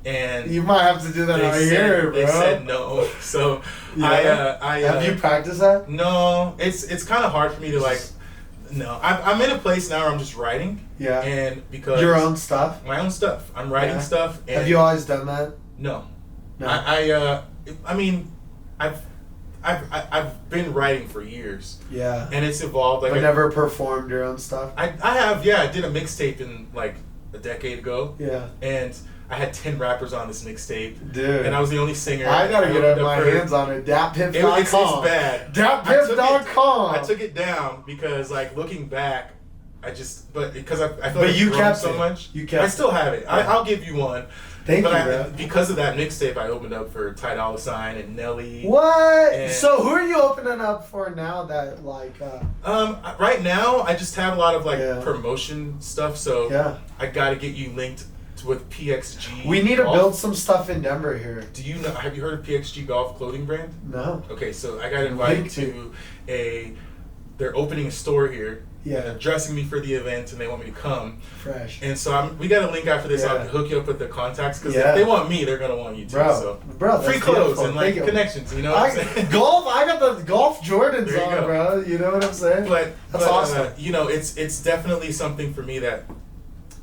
and you might have to do that right here, bro. They said no, so I have you practiced that? No, it's kind of hard for me to like. No, I'm in a place now where I'm just writing. Yeah. And because your own stuff. My own stuff. I'm writing stuff. And have you always done that? No. No. I mean, I've been writing for years. Yeah. And it's evolved. Like but never performed your own stuff? I have, yeah. I did a mixtape in like a decade ago. Yeah. And I had 10 rappers on this mixtape. Dude. And I was the only singer. I gotta get my hands on it. DatPiff.com. It's bad. DatPiff.com. I took it down because like looking back, but because I feel like you kept so it. much. You kept I still have it. Yeah. I'll give you one. Thank you, bro. Because of that mixtape, I opened up for Ty Dolla $ign and Nelly. What? And so who are you opening up for now that like right now I just have a lot of like promotion stuff, so I gotta get you linked with PXG. We need to build some stuff in Denver here. Do you know, have you heard of PXG Golf clothing brand? No. Okay, so I got invited to they're opening a store here. Yeah. They're dressing me for the event, and they want me to come. Fresh. And so we got a link after this. I'll hook you up with the contacts, because if they want me, they're gonna want you too. Bro, free clothes and like connections. You know what I'm saying? Golf. I got the golf Jordans on, bro. You know what I'm saying? That's awesome. You know, it's definitely something for me that,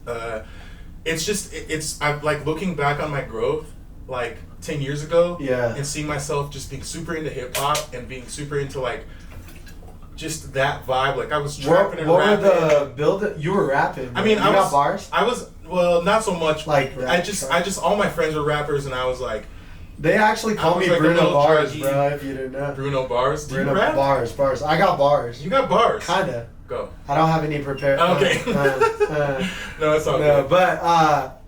I'm like looking back on my growth, like 10 years ago. Yeah. And seeing myself just being super into hip hop and being super into like. Just that vibe, like I was trapping and rapping. What were the you were rapping? I mean, you got bars? I was not so much. Like I just all my friends were rappers, and I was like. They actually call me like Bruno Bars, bro. If you didn't know. Bruno Bars. Do Bruno you rap? Bars. I got bars. You got bars. Kinda. Go. I don't have any prepared. Okay. No, it's all good. But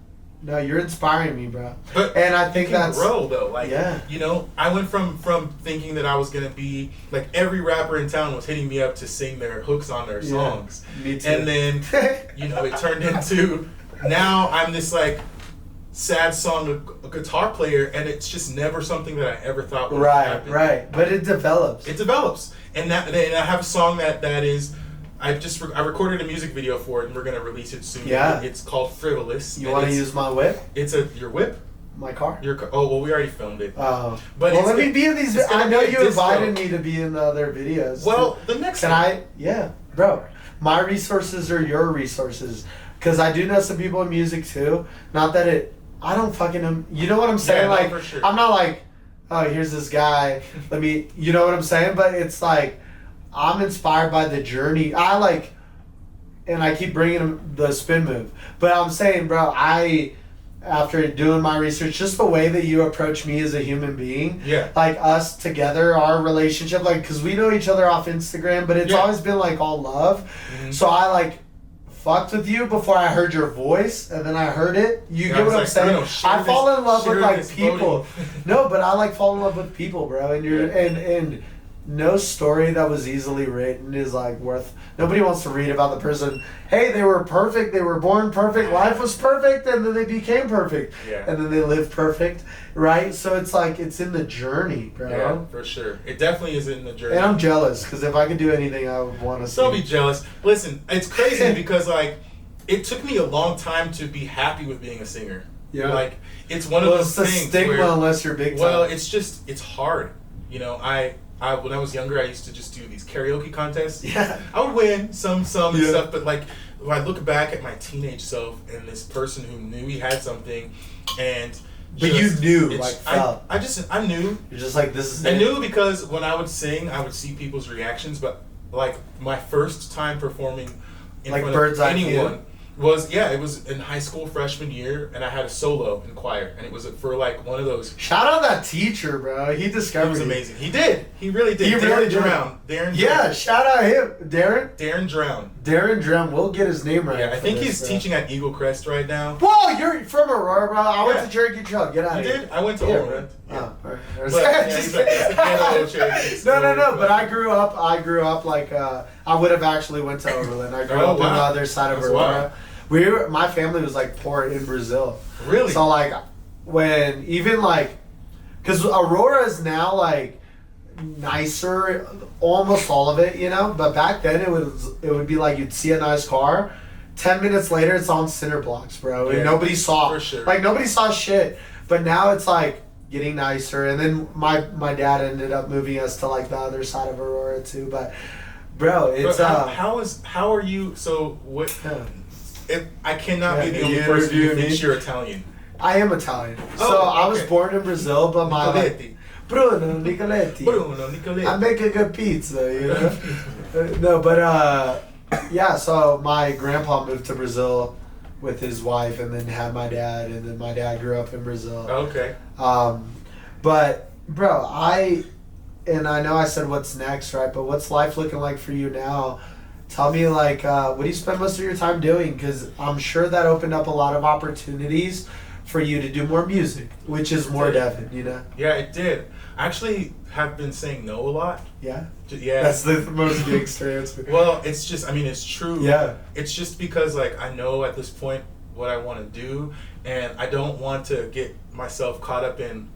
no, you're inspiring me, bro. And I think that's grow though. Like, you know, I went from thinking that I was gonna be like every rapper in town was hitting me up to sing their hooks on their songs. Me too. And then, you know, it turned into now I'm this like sad song a guitar player, and it's just never something that I ever thought would happen. Right. But it develops. And I have a song that is. I recorded a music video for it, and we're gonna release it soon. Yeah. It's called Frivolous. You want to use my whip? It's your whip. My car. We already filmed it. Oh. But let me be in these. I know you invited me to be in the other videos. Well, the next. Can I? Yeah, bro. My resources are your resources, because I do know some people in music too. Not that I don't fucking. You know what I'm saying? Yeah, like, for sure. I'm not like, oh, here's this guy. Let me. You know what I'm saying? But it's like. I'm inspired by the journey. And I keep bringing the spin move. But I'm saying, bro, after doing my research, just the way that you approach me as a human being, like us together, our relationship, like, because we know each other off Instagram, but it's always been like all love. Mm-hmm. So I like fucked with you before I heard your voice, and then I heard it. You get what I'm saying? I fall in love with like people. No, but I like fall in love with people, bro. And and no story that was easily written is like worth. Nobody wants to read about the person. Hey, they were perfect. They were born perfect. Life was perfect, and then they became perfect. Yeah. And then they lived perfect, right? So it's like it's in the journey, bro. Yeah, for sure. It definitely is in the journey. And I'm jealous, because if I could do anything, I would want to. Don't be jealous. Listen, it's crazy because like it took me a long time to be happy with being a singer. Yeah. Like it's one of those things. It's the stigma unless you're big time. Well, it's hard. You know, I when I was younger, I used to just do these karaoke contests. Yeah. I would win some and stuff, but like when I look back at my teenage self and this person who knew he had something, and but you knew, like, felt. I knew. You're just like, this is. I knew because when I would sing, I would see people's reactions, but like my first time performing in like front Bird's of Eye anyone. View? It was in high school freshman year, and I had a solo in choir, and it was for like one of those. Shout out that teacher, bro. He discovered. He was amazing. He did. He really did. He really did. Darren. Yeah, shout out him, Darren. Darren Drown. Darren Drown. We'll get his name right. Yeah, I think he's teaching at Eagle Crest right now. Whoa, you're from Aurora, bro. I went to Cherokee Trail. Get out of here. You did? I went to Aurora. Yeah. Oh, right. No. But I grew up like I would have actually went to Overland. I grew up on the other side of Aurora. My family was like poor in Brazil. Really? So like when even like, because Aurora is now like nicer, almost all of it, you know. But back then it would be like you'd see a nice car, 10 minutes later it's on cinder blocks, bro, and nobody saw. For sure. Like nobody saw shit. But now it's like getting nicer, and then my dad ended up moving us to like the other side of Aurora too. But bro, it's how are you? So what? I cannot be the only person who thinks you're Italian. I am Italian. I was born in Brazil, but my Bruno Nicoletti. I make a good pizza, you know. No, but yeah. So my grandpa moved to Brazil with his wife, and then had my dad, and then my dad grew up in Brazil. Okay. But bro, I know I said what's next, right? But what's life looking like for you now? Tell me, like, what do you spend most of your time doing? Because I'm sure that opened up a lot of opportunities for you to do more music, which is more Devan, you know? Yeah, it did. I actually have been saying no a lot. Yeah? Yeah. That's the most new experience. Well, it's just, I mean, it's true. Yeah. It's just because, like, I know at this point what I want to do, and I don't want to get myself caught up in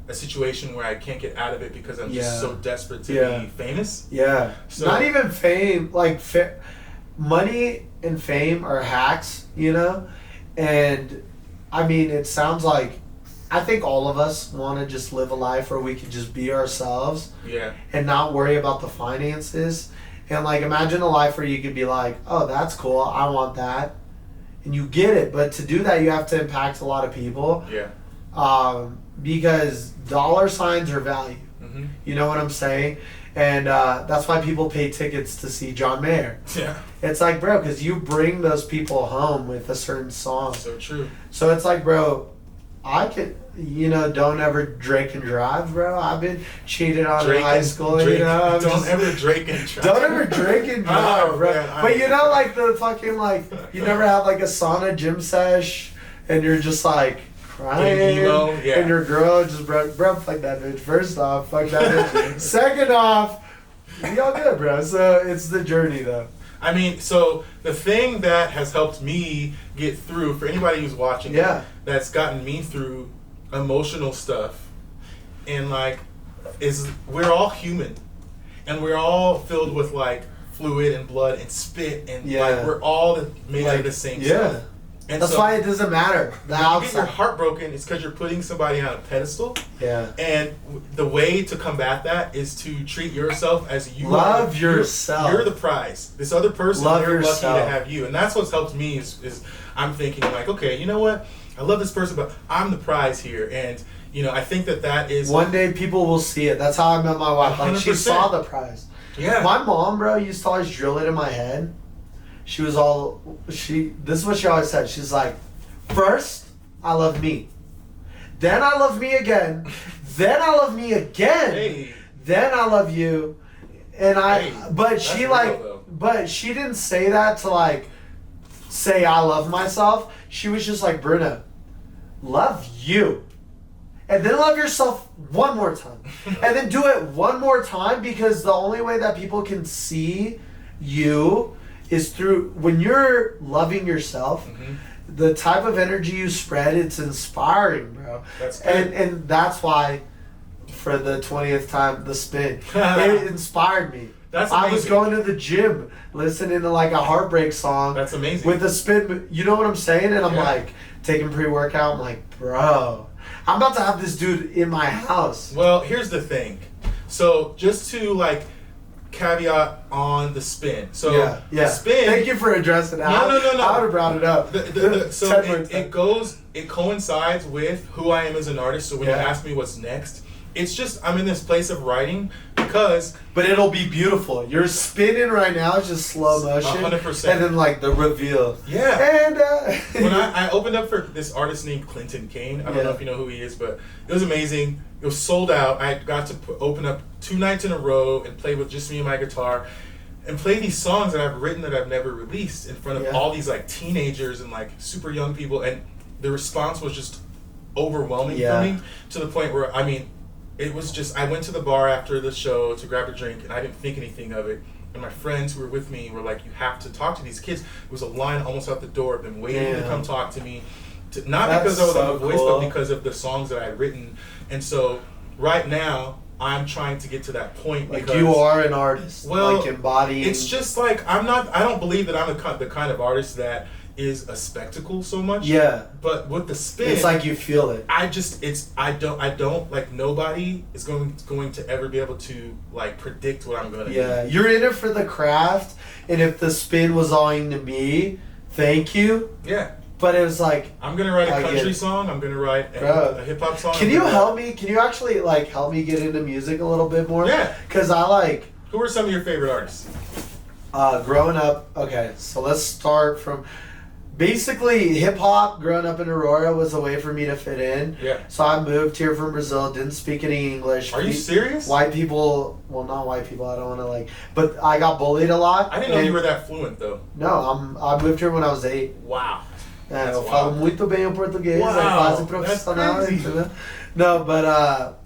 a situation where I can't get out of it because I'm just so desperate to be famous. Yeah. So, not even fame, like, money and fame are hacks, you know? And, I mean, it sounds like, I think all of us want to just live a life where we can just be ourselves. Yeah. And not worry about the finances. And, like, imagine a life where you could be like, oh, that's cool, I want that. And you get it. But to do that, you have to impact a lot of people. Yeah. Because dollar signs are value. Mm-hmm. You know what I'm saying? And that's why people pay tickets to see John Mayer. Yeah. It's like, bro, because you bring those people home with a certain song. So true. So it's like, bro, I could, you know, don't ever drink and drive, bro. I've been cheated on in high school, you know. Don't ever drink and drive. Don't ever drink and drive, bro. Man, but you know, like the fucking, like, you never have like a sauna gym sesh and you're just like crying and your girl just bro, fuck that bitch. First off, fuck that bitch. Second off, we all good, bro. So it's the journey, though. I mean, so the thing that has helped me get through, for anybody who's watching, that's gotten me through emotional stuff, and like, is we're all human, and we're all filled with like fluid and blood and spit, and like we're all made out of the same stuff. And that's why it doesn't matter. When you get your heart broken, it's because you're putting somebody on a pedestal. Yeah. And the way to combat that is to treat yourself as you love yourself. You're the prize. This other person, they're lucky to have you. And that's what's helped me is I'm thinking like, okay, you know what? I love this person, but I'm the prize here. And, you know, I think that is... One day people will see it. That's how I met my wife. 100%. Like, she saw the prize. Yeah. My mom, bro, used to always drill it in my head. She was all, this is what she always said. She's like, first, I love me. Then I love me again. Then I love me again. Hey. Then I love you. And but she like, but she didn't say that to like, say I love myself. She was just like, Bruno, love you. And then love yourself one more time. And then do it one more time, because the only way that people can see you is through when you're loving yourself. Mm-hmm. The type of energy you spread, it's inspiring, bro. That's good. And that's why, for the 20th time, the spin, it inspired me. That's amazing. I was going to the gym listening to like a heartbreak song. That's amazing. With the spin, you know what I'm saying? And I'm like taking pre-workout. I'm like, bro, I'm about to have this dude in my house. Well, here's the thing. So just to like caveat on the spin. So the spin. Thank you for addressing that. No. I would have brought it up. So it coincides with who I am as an artist. So when you ask me what's next, it's just I'm in this place of writing because. But it'll be beautiful. You're spinning right now. It's just slow motion. 100%. And then like the reveal. Yeah. And when I opened up for this artist named Clinton Kane. I don't know if you know who he is, but it was amazing. It was sold out. I got to open up 2 nights in a row and play with just me and my guitar and play these songs that I've written that I've never released in front of all these like teenagers and like super young people, and the response was just overwhelming for me, to the point where, I mean, it was just, I went to the bar after the show to grab a drink and I didn't think anything of it. And my friends who were with me were like, you have to talk to these kids. It was a line almost out the door of them waiting to come talk to me. Not because I was on The Voice, but because of the songs that I had written. And so right now, I'm trying to get to that point. Like you are an artist. Well, like embodying. It's just like, I don't believe that I'm the kind of artist that is a spectacle so much. Yeah. But with the spin, it's like you feel it. I don't like, nobody is going to ever be able to like predict what I'm going to do. Yeah. You're in it for the craft, and if the spin was owing to me, thank you. Yeah. But it was like, I'm gonna write a country song. I'm gonna write a hip hop song. Can you help me? Can you actually like help me get into music a little bit more? Yeah. Because I like. Who are some of your favorite artists? Growing up, okay, so let's start from basically hip hop growing up in Aurora was a way for me to fit in. Yeah. So I moved here from Brazil, didn't speak any English. Are you serious? White people, well, not white people, I don't want to like, but I got bullied a lot. I didn't know you were that fluent though. No, I moved here when I was 8. Wow. Eu falo muito bem o português, wow. quase profissional. No, but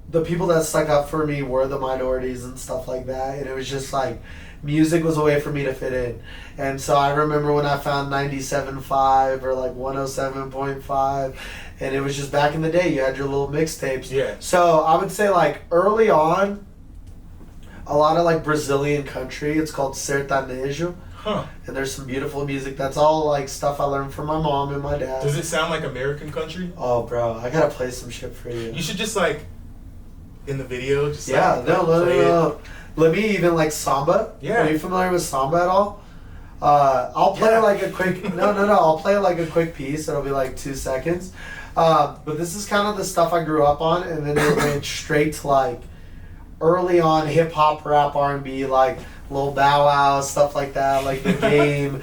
the people that stuck up for me were the minorities and stuff like that, and it was just like, music was a way for me to fit in. And so I remember when I found 97.5 or like 107.5, and it was just back in the day, you had your little mixtapes. Yeah. So I would say like early on, a lot of like Brazilian country, it's called sertanejo. Huh. And there's some beautiful music. That's all like stuff I learned from my mom and my dad. Does it sound like American country? Oh, bro, I gotta play some shit for you. You should just like, in the video, just yeah, like, no. Let me even like samba. Yeah. Are you familiar with samba at all? I'll play like a quick. No. I'll play like a quick piece. It'll be like 2 seconds. But this is kind of the stuff I grew up on, and then it went straight to like early on hip hop, rap, R&B, like Lil Bow Wow, stuff like that, like The Game,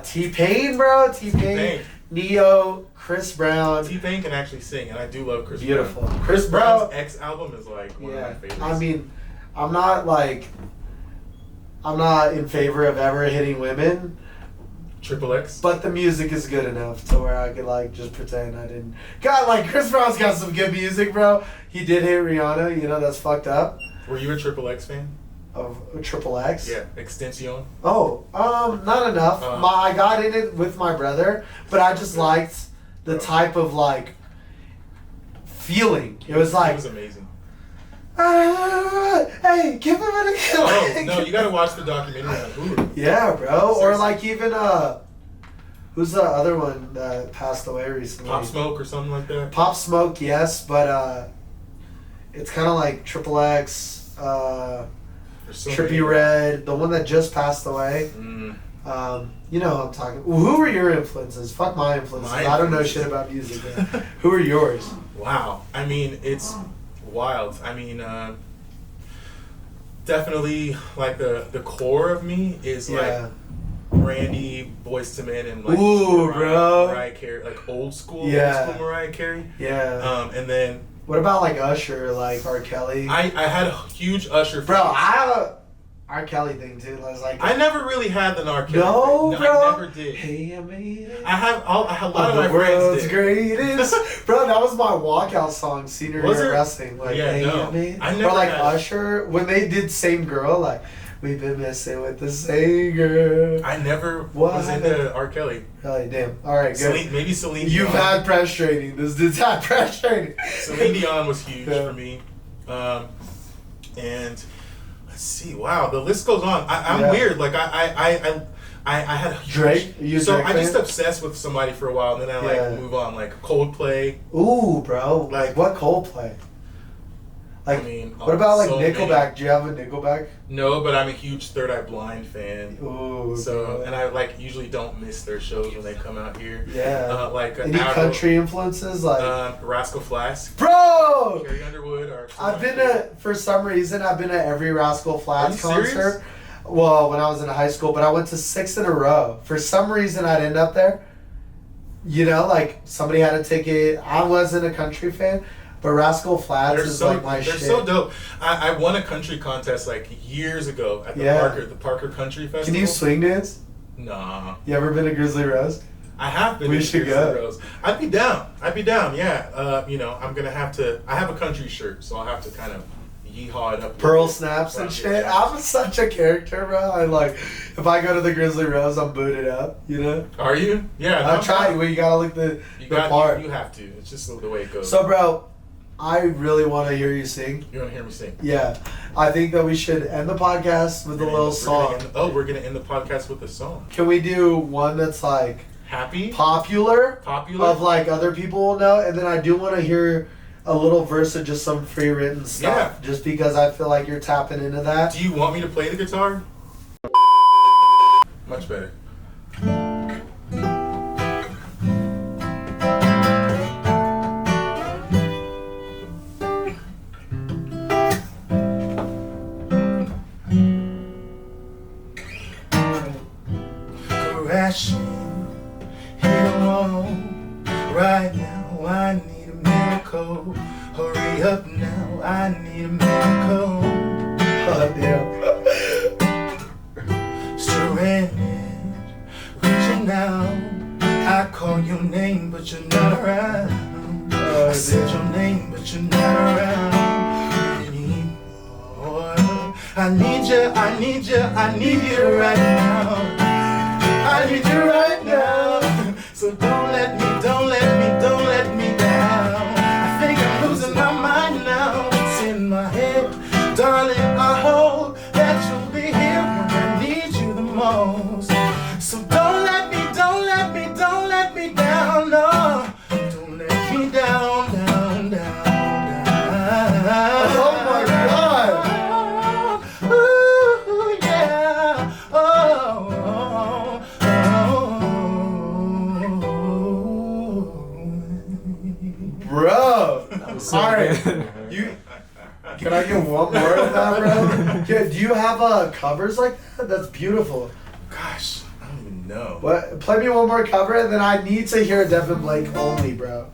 T-Pain, bro, T-Pain, Neo, Chris Brown. T-Pain can actually sing, and I do love Chris Beautiful. Brown. Chris Brown's X album is like one of my favorites. I mean, I'm not in favor of ever hitting women. Triple X. But the music is good enough to where I could like just pretend I didn't. God, like Chris Brown's got some good music, bro. He did hit Rihanna, you know, that's fucked up. Were you a Triple X fan? Of Triple X? Yeah, Extension. Oh, not enough. I got in it with my brother, but I just liked the type of like feeling. It was like. It was amazing. Hey, give him a kill. Oh, no, you gotta watch the documentary on Hulu. Yeah, bro. Or like even, who's the other one that passed away recently? Pop Smoke or something like that? Pop Smoke, yes, but it's kind of like Triple X, Trippie Redd, the one that just passed away. You know who I'm talking. Who were your influences? Fuck my influences. I don't know shit about music. Who are yours? Wow. I mean, it's wild. I mean, definitely like the core of me is like Randy, Boyz II Men, and like Mariah Carey, like old school Mariah Carey. Yeah. And then what about like Usher, like R. Kelly? I had a huge Usher fan. Bro, I have a R. Kelly thing too. I was like, I never really had the R. Kelly no, thing. bro. I never did. Hey, I made it. I have a lot of my world's friends did. Greatest. Bro, that was my walkout song, senior year wrestling. Like, hey, I made it. I never or like had Usher, when they did Same Girl, like, we've been messing with the same girl. I never was into R. Kelly. Really, damn. All right, good. Maybe Celine You've Dion. had press training. This dude's had press training. Celine Dion was huge for me. And let's see. Wow, the list goes on. I'm weird. Like I had a huge, Drake. You Drake I just obsessed with somebody for a while, and then I like move on. Like Coldplay. Ooh, bro. Like what Coldplay? Like, I mean, what about like Nickelback? Many. Do you have a Nickelback? No, but I'm a huge Third Eye Blind fan. Ooh. So, and I like usually don't miss their shows when they come out here. Yeah. Like any country influences, like Rascal Flatts. Bro. Carrie Underwood. Or I've been for some reason I've been at every Rascal Flatts concert. Serious? Well, when I was in high school, but I went to 6 in a row. For some reason, I'd end up there. You know, like somebody had a ticket. I wasn't a country fan. But Rascal Flatts is like my shit. They're so dope. I won a country contest like years ago at the Parker Country Festival. Can you swing dance? Nah. You ever been to Grizzly Rose? I have been to Grizzly Rose. I'd be down, yeah. You know, I'm going to have to... I have a country shirt, so I'll have to kind of yeehaw it up. Pearl snaps and shit. I'm such a character, bro. I like... If I go to the Grizzly Rose, I'm booted up, you know? Are you? Yeah. I'm trying. Well, you got to look the part. You have to. It's just the way it goes. So, bro... I really want to hear you sing. You want to hear me sing? Yeah. I think that we should end the podcast with a little song. We're going to end the podcast with a song. Can we do one that's like... Happy? Popular? Of like other people will know. And then I do want to hear a little verse of just some free written stuff. Yeah. Just because I feel like you're tapping into that. Do you want me to play the guitar? Much better. I need a miracle. Oh, damn. Stranded, reaching out. I call your name, but you're not around. I said your name, but you're not around anymore. I need you, I need you, I need you right now. I need you right now. So don't let me down. I think I'm losing my mind now. It's in my head. Darling, I hope that you'll be here when I need you the most. So don't let me down, no. Don't let me down. Oh my God. Ooh, yeah. Bro. Alright. Can I get one more of that, bro? Yeah, do you have covers like that? That's beautiful. Gosh, I don't even know. What? Play me one more cover, and then I need to hear Devan Blake only, bro.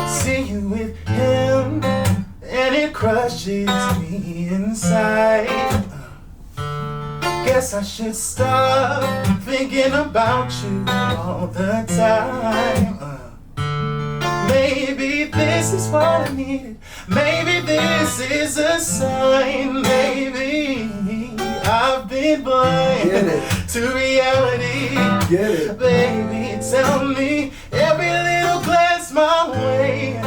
See you with him, and it crushes me inside. Guess I should stop thinking about you all the time. Maybe this is what I needed. Maybe this is a sign. Maybe I've been blind to reality. Get it. Baby, tell me every little glance my way.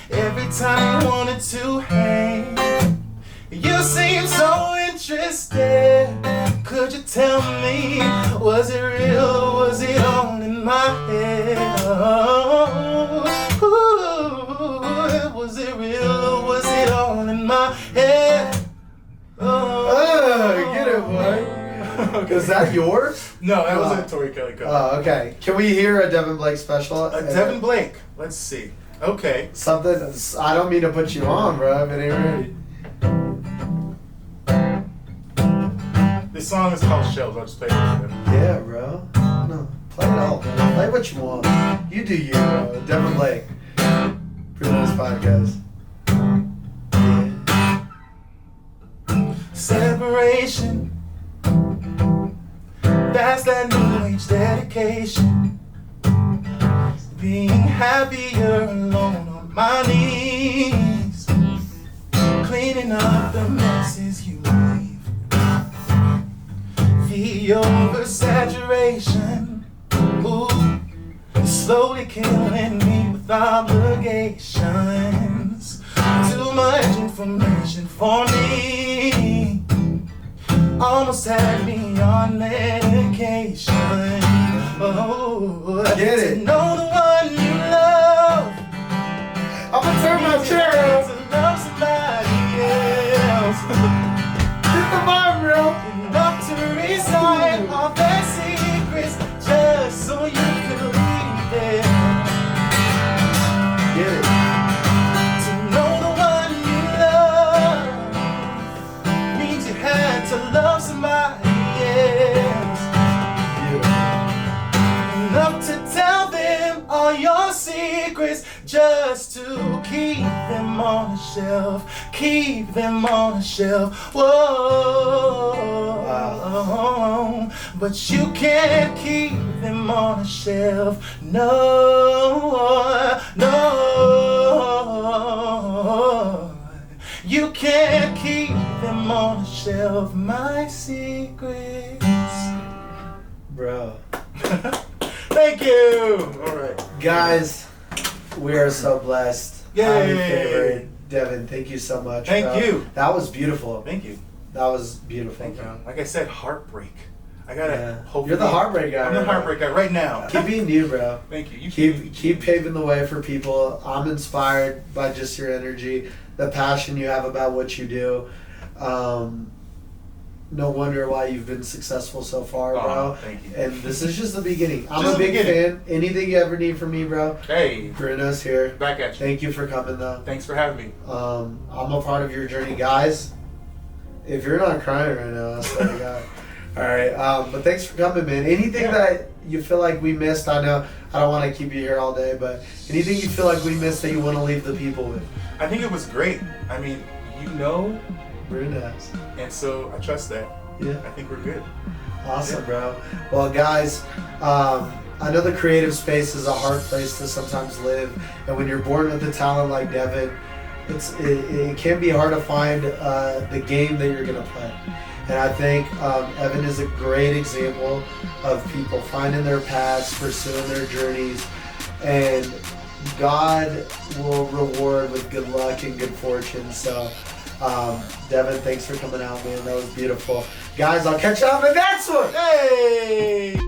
Every time you wanted to hang, you seem so interested. Could you tell me, was it real or was it all in my head? Was it real or was it all in my head? Get it, boy. Is that yours? No, that wasn't a Tori Kelly cover. Oh, okay. Can we hear a Devan Blake special? Devan Blake. Let's see. Okay. Something. I don't mean to put you on, bro, if it ain't ready. This song is called Shells. I'll just play it for them. Yeah, bro. No, play it all, man. Play what you want. You do you, bro. Devan Blake. BruKnows podcast. Yeah. Separation. That's that new age dedication. Being happier alone on my knees. Cleaning up the messes you leave. The oversaturation. Ooh, is slowly killing me with obligations. Too much information for me. Almost had me on medication. Oh, get it. To know the one you love. I'm gonna turn my chair up. To love somebody else. Get the vibe, bro. Enough to recite all their secrets just so you could leave them. Get it. To know the one you love means you had to love somebody else. Enough to tell them all your secrets just to keep them on the shelf. Keep them on the shelf. Whoa. Wow. But you can't keep them on the shelf. No. You can't keep them on the shelf. My secrets. Bro. Thank you. All right. Guys, we are so blessed. Yay. I'm your favorite. Devan, thank you so much. Thank bro. you. That was beautiful. Thank you. That was beautiful. Thank you. bro. Like I said, heartbreak. I gotta hope. You're the heartbreak guy. I'm the heartbreak guy right now. Keep being you, bro. Thank you. Keep paving the way for people. I'm inspired by just your energy, the passion you have about what you do. No wonder why you've been successful so far, bro. Thank you. And this is just the beginning. I'm Just a the big fan. Anything you ever need from me, bro. Hey. BruKnows here. Back at you. Thank you for coming, though. Thanks for having me. I'm a part of your journey, guys. If you're not crying right now, I swear to God. All right, but thanks for coming, man. Anything that you feel like we missed? I know I don't want to keep you here all day, but anything you feel like we missed that you want to leave the people with? I think it was great. I mean, BruKnows. And so I trust that. Yeah. I think we're good. Awesome, bro. Well, guys, I know the creative space is a hard place to sometimes live, and when you're born with a talent like Devan, it can be hard to find the game that you're gonna play. And I think Evan is a great example of people finding their paths, pursuing their journeys, and God will reward with good luck and good fortune. So, Devan, thanks for coming out, man. That was beautiful. Guys, I'll catch you on the next one. Hey!